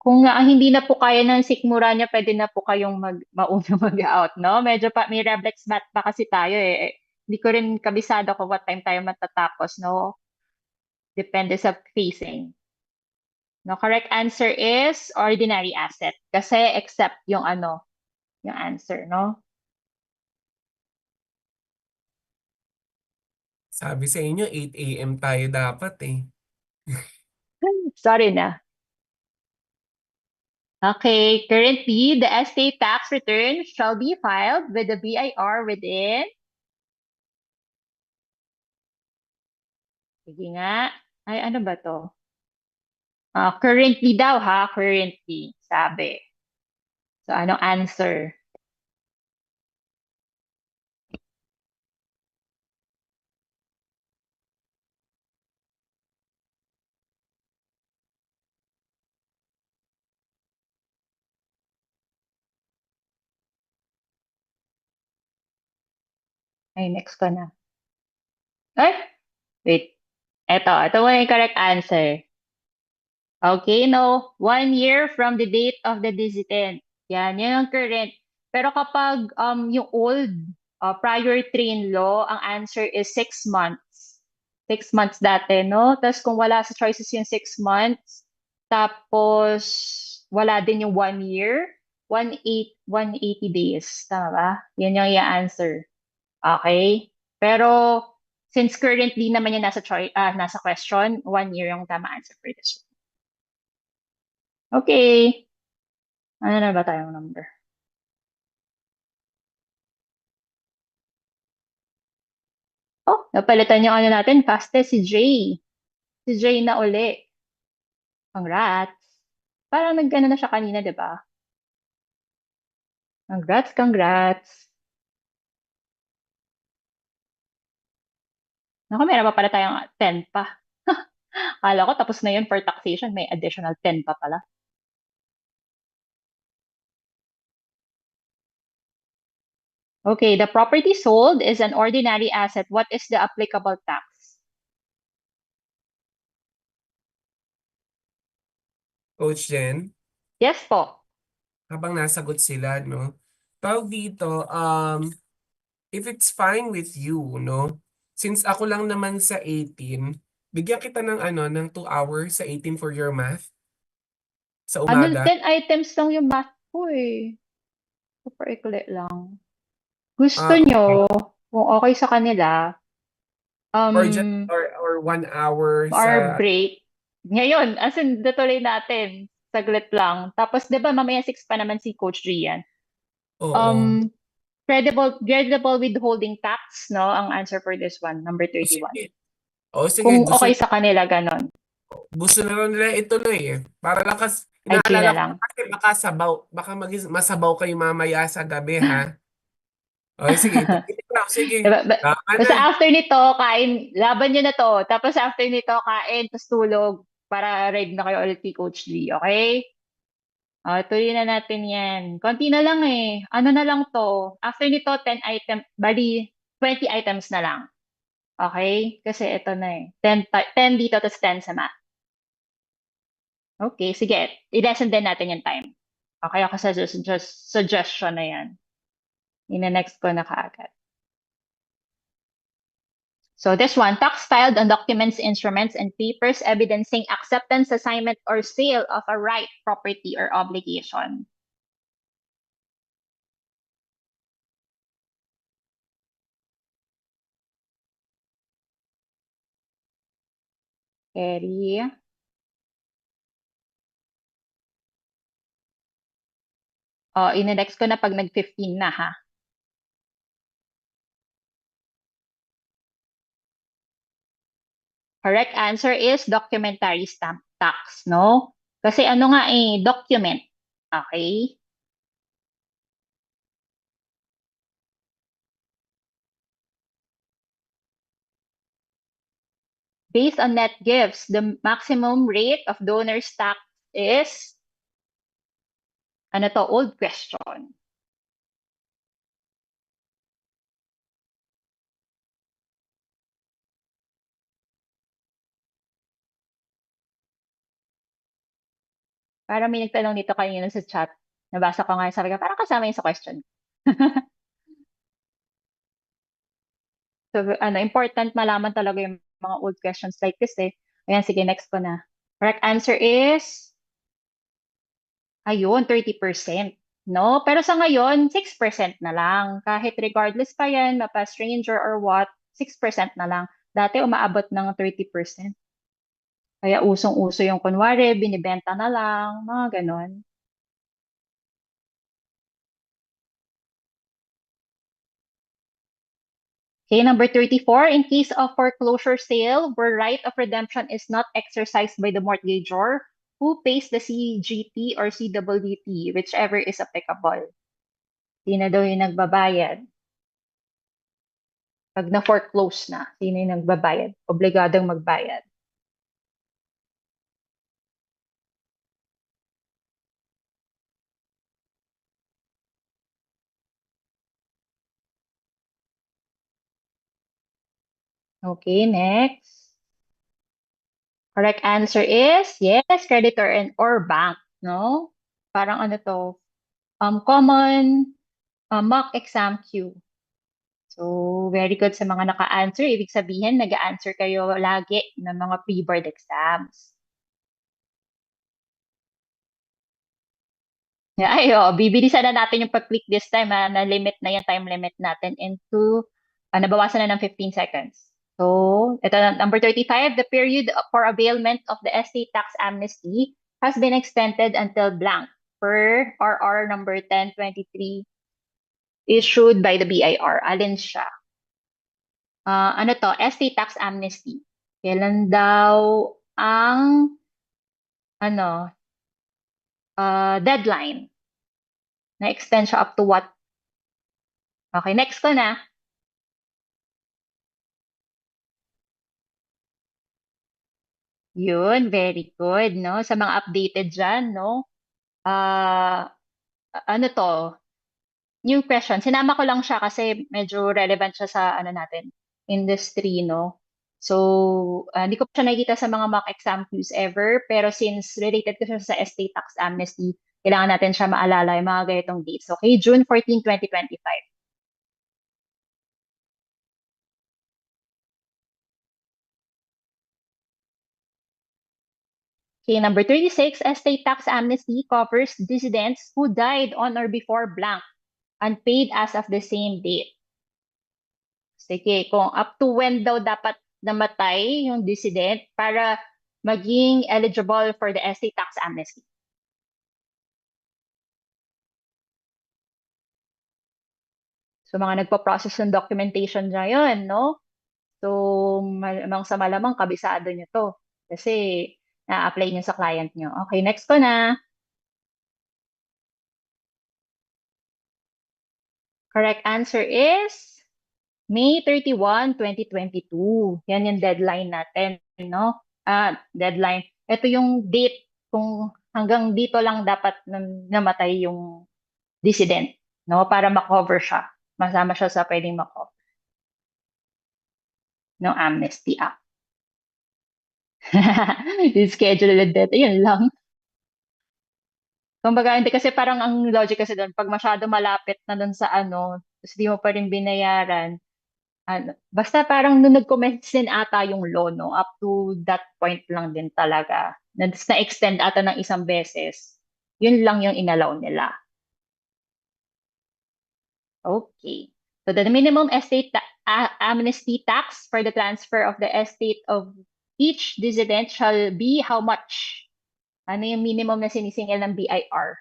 Kung nga hindi na po kaya ng sikmura niya, pwede na po kayong mauna mag-out, no? Medyo pa, may reflex math pa kasi tayo eh. Hindi ko rin kabisado kung what time tayo matatapos, no? Depende sa phasing. No, correct answer is ordinary asset. Kasi except yung ano, yung answer, no? Sabi sa inyo, 8 a.m. tayo dapat eh. Sorry na. Okay, currently, the estate tax return shall be filed with the BIR within, sige nga, ay ano ba to? Currently daw ha, currently, sabi. So, anong answer? Ay, next ko na. Ay, wait. Ito mo yung correct answer. Okay, no. 1 year from the date of the dissident. Yan yung current. Pero kapag yung old, prior train law, ang answer is 6 months. 6 months dati, no? Tapos kung wala sa choices yung 6 months, tapos wala din yung 1 year, 180 days. Tama ba? Yan yung i-answer. Okay? Pero since currently naman yung nasa question, 1 year yung tama answer for this one. Okay. Ano na ba tayong number? Oh, napalitan yung ano natin, fastest si Jay. Si Jay na uli. Congrats. Parang nag-ano na siya kanina, di ba? Congrats, congrats. Naku, meron pa pala tayong 10 pa. Kala ko tapos na yun for taxation, may additional 10 pa pala. Okay, the property sold is an ordinary asset. What is the applicable tax? Coach Jen, Yes po. habang nasagot sila, no? Tawag dito, if it's fine with you, no? Since ako lang naman sa 18, bigyan kita ng ano, ng 2 hours sa 18 for your math sa Ano, umaga. 10 items lang yung math ko eh. Super ikli lang. Gusto Okay. nyo, kung okay sa kanila, Or just, um, or 1 hour or sa, break. Ngayon, as in, natuloy natin. Saglit lang. Tapos, di ba, mamaya 6 pa naman si Coach Rian. oo. Um, credible withholding tax, no? Ang answer for this one, number O 31. sige. O sige, Kung okay sa kanila, ganon. gusto na lang nila ituloy eh. Para lang IG inaalala na ko lang. na kasi baka sabaw, baka masabaw kayo mamaya sa gabi ha. O sige, ituloy ko na. Sige. Diba? Tama na. Basta after nito, kain, laban nyo na to. Tapos after nito, kain, tapos tulog para ready na kayo ulit kay Coach Lee, okay? Tuloy na natin yan. Konti na lang eh. Ano na lang to? After nito, 10 item, bali, 20 items na lang. Okay? Kasi ito na eh. 10 dito, tapos 10 sa math. Okay, sige. I-lesson din natin yung time. Okay, ako sa suggestion na yan. Ina-next ko na kaagad. So this one, tax filed on documents, instruments, and papers evidencing acceptance, assignment, or sale of a right, property, or obligation. Carry. Ina-next ko na pag nag-15 na ha. Correct answer is documentary stamp tax, no? Kasi ano nga eh, document. Okay? Based on net gifts, the maximum rate of donors tax is, ano to, old question. Para may nagtanong dito kanina sa chat. Nabasa ko nga, sabi ko, parang kasama yun sa question. So, ano, important malaman talaga yung mga old questions like this eh. Ayan, sige, next ko na. Correct answer is, ayun, 30%. No? Pero sa ngayon, 6% na lang. Kahit regardless pa yan, mapa-stranger or what, 6% na lang. Dati umaabot ng 30%. Kaya usong-uso yung kunwari, binibenta na lang, mga ganon. Okay, number 34, in case of foreclosure sale where right of redemption is not exercised by the mortgagor, who pays the CGT or CWT, whichever is applicable? Sino daw yung nagbabayad? Pag na-foreclose na, sino yung nagbabayad? Obligadong magbayad. Okay, next. Correct answer is, yes, creditor and or bank, no? Parang ano to, common mock exam Q. So, very good sa mga naka-answer. Ibig sabihin, nag-answer kayo lagi ng mga pre-board exams. Yeah, ay, bibilisan na natin yung pag-click this time, na limit na yung time limit natin into, nabawasan na ng 15 seconds. So, ito na, number 35, the period for availment of the estate tax amnesty has been extended until blank per RR number 1023 issued by the BIR. Alin siya? Ano to? Estate tax amnesty. Kailan daw ang ano deadline na-extend siya up to what? Okay, next ko na. Yun, very good, no? Sa mga updated dyan, no? Ah, ano to? new question. Sinama ko lang siya kasi medyo relevant siya sa ano natin, industry, no? So, hindi ko pa siya nakikita sa mga mock exam quiz ever, pero since related ko siya sa estate tax amnesty, kailangan natin siya maalala yung mga ganitong dates. Okay, June 14, 2025. Okay, number 36, estate tax amnesty covers dissidents who died on or before blank, unpaid as of the same date. Sige, kung up to when daw dapat namatay yung dissident para maging eligible for the estate tax amnesty. So, mga nagpo-process ng documentation na yun, no? So, malamang sa malamang kabisado nyo to. Kasi, na-apply nyo sa client nyo. Okay, next ko na. Correct answer is May 31, 2022. Yan yung deadline natin, no? Deadline. Ito yung date kung hanggang dito lang dapat namatay yung dissident, no? Para ma-cover siya. Masama siya sa pwedeng ma-cover ng Amnesty Act. Yung schedule and date, yun lang. Kumbaga, hindi kasi parang ang logic kasi doon, pag masyado malapit na doon sa ano, tapos di mo pa rin binayaran, ano, basta parang nung nag-commence din ata yung law, no, up to that point lang din talaga. Na-extend ata ng isang beses. Yun lang yung inalaw nila. Okay. So the minimum amnesty tax for the transfer of the estate of each dissident shall be how much? Ano yung minimum na sinisingil ng BIR?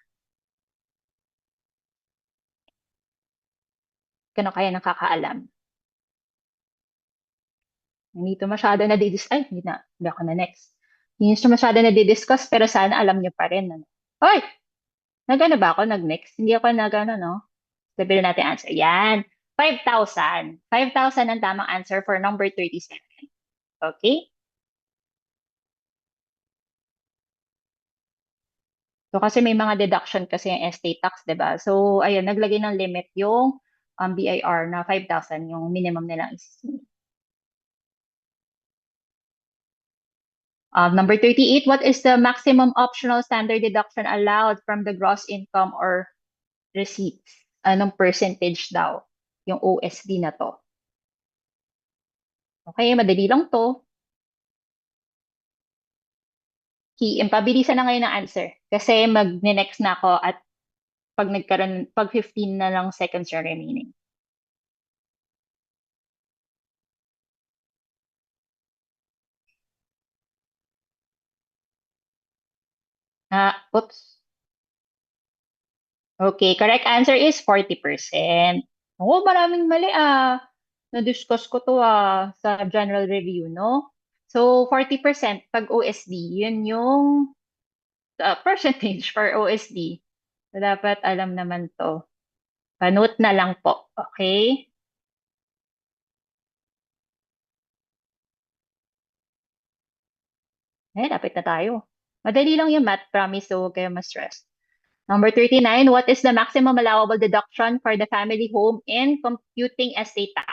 Kano kaya nakakaalam? Hindi ito masyado na ay, hindi ako na next. Hindi siya masyado na discuss pero sana alam niyo pa rin. Ano? Hoy! Nagano ba ako? Nag-next? Hindi ako nagano, no? Sabihin natin answer. Yan. 5,000. 5,000 ang tamang answer for number 37. Okay? So, kasi may mga deduction kasi yung estate tax, di ba? So, ayun, naglagay ng limit yung BIR na 5,000 yung minimum nilang isisingil. Number 38, what is the maximum optional standard deduction allowed from the gross income or receipts? Anong percentage daw yung OSD na to? Okay, madali lang to. Pabilisan na ngayon ng answer. Kasi mag-next na ako at pag 15 na lang seconds yung remaining. Oops. Okay, correct answer is 40%. Oo, maraming mali Na-discuss ko to sa general review, no? So, 40% pag OSD, yun yung percentage for OSD. So, dapat alam naman to. Panote na lang po. Okay? Dapat na tayo. Madali lang yung math, promise, so huwag kayo ma-stress. Number 39, what is the maximum allowable deduction for the family home in computing estate tax?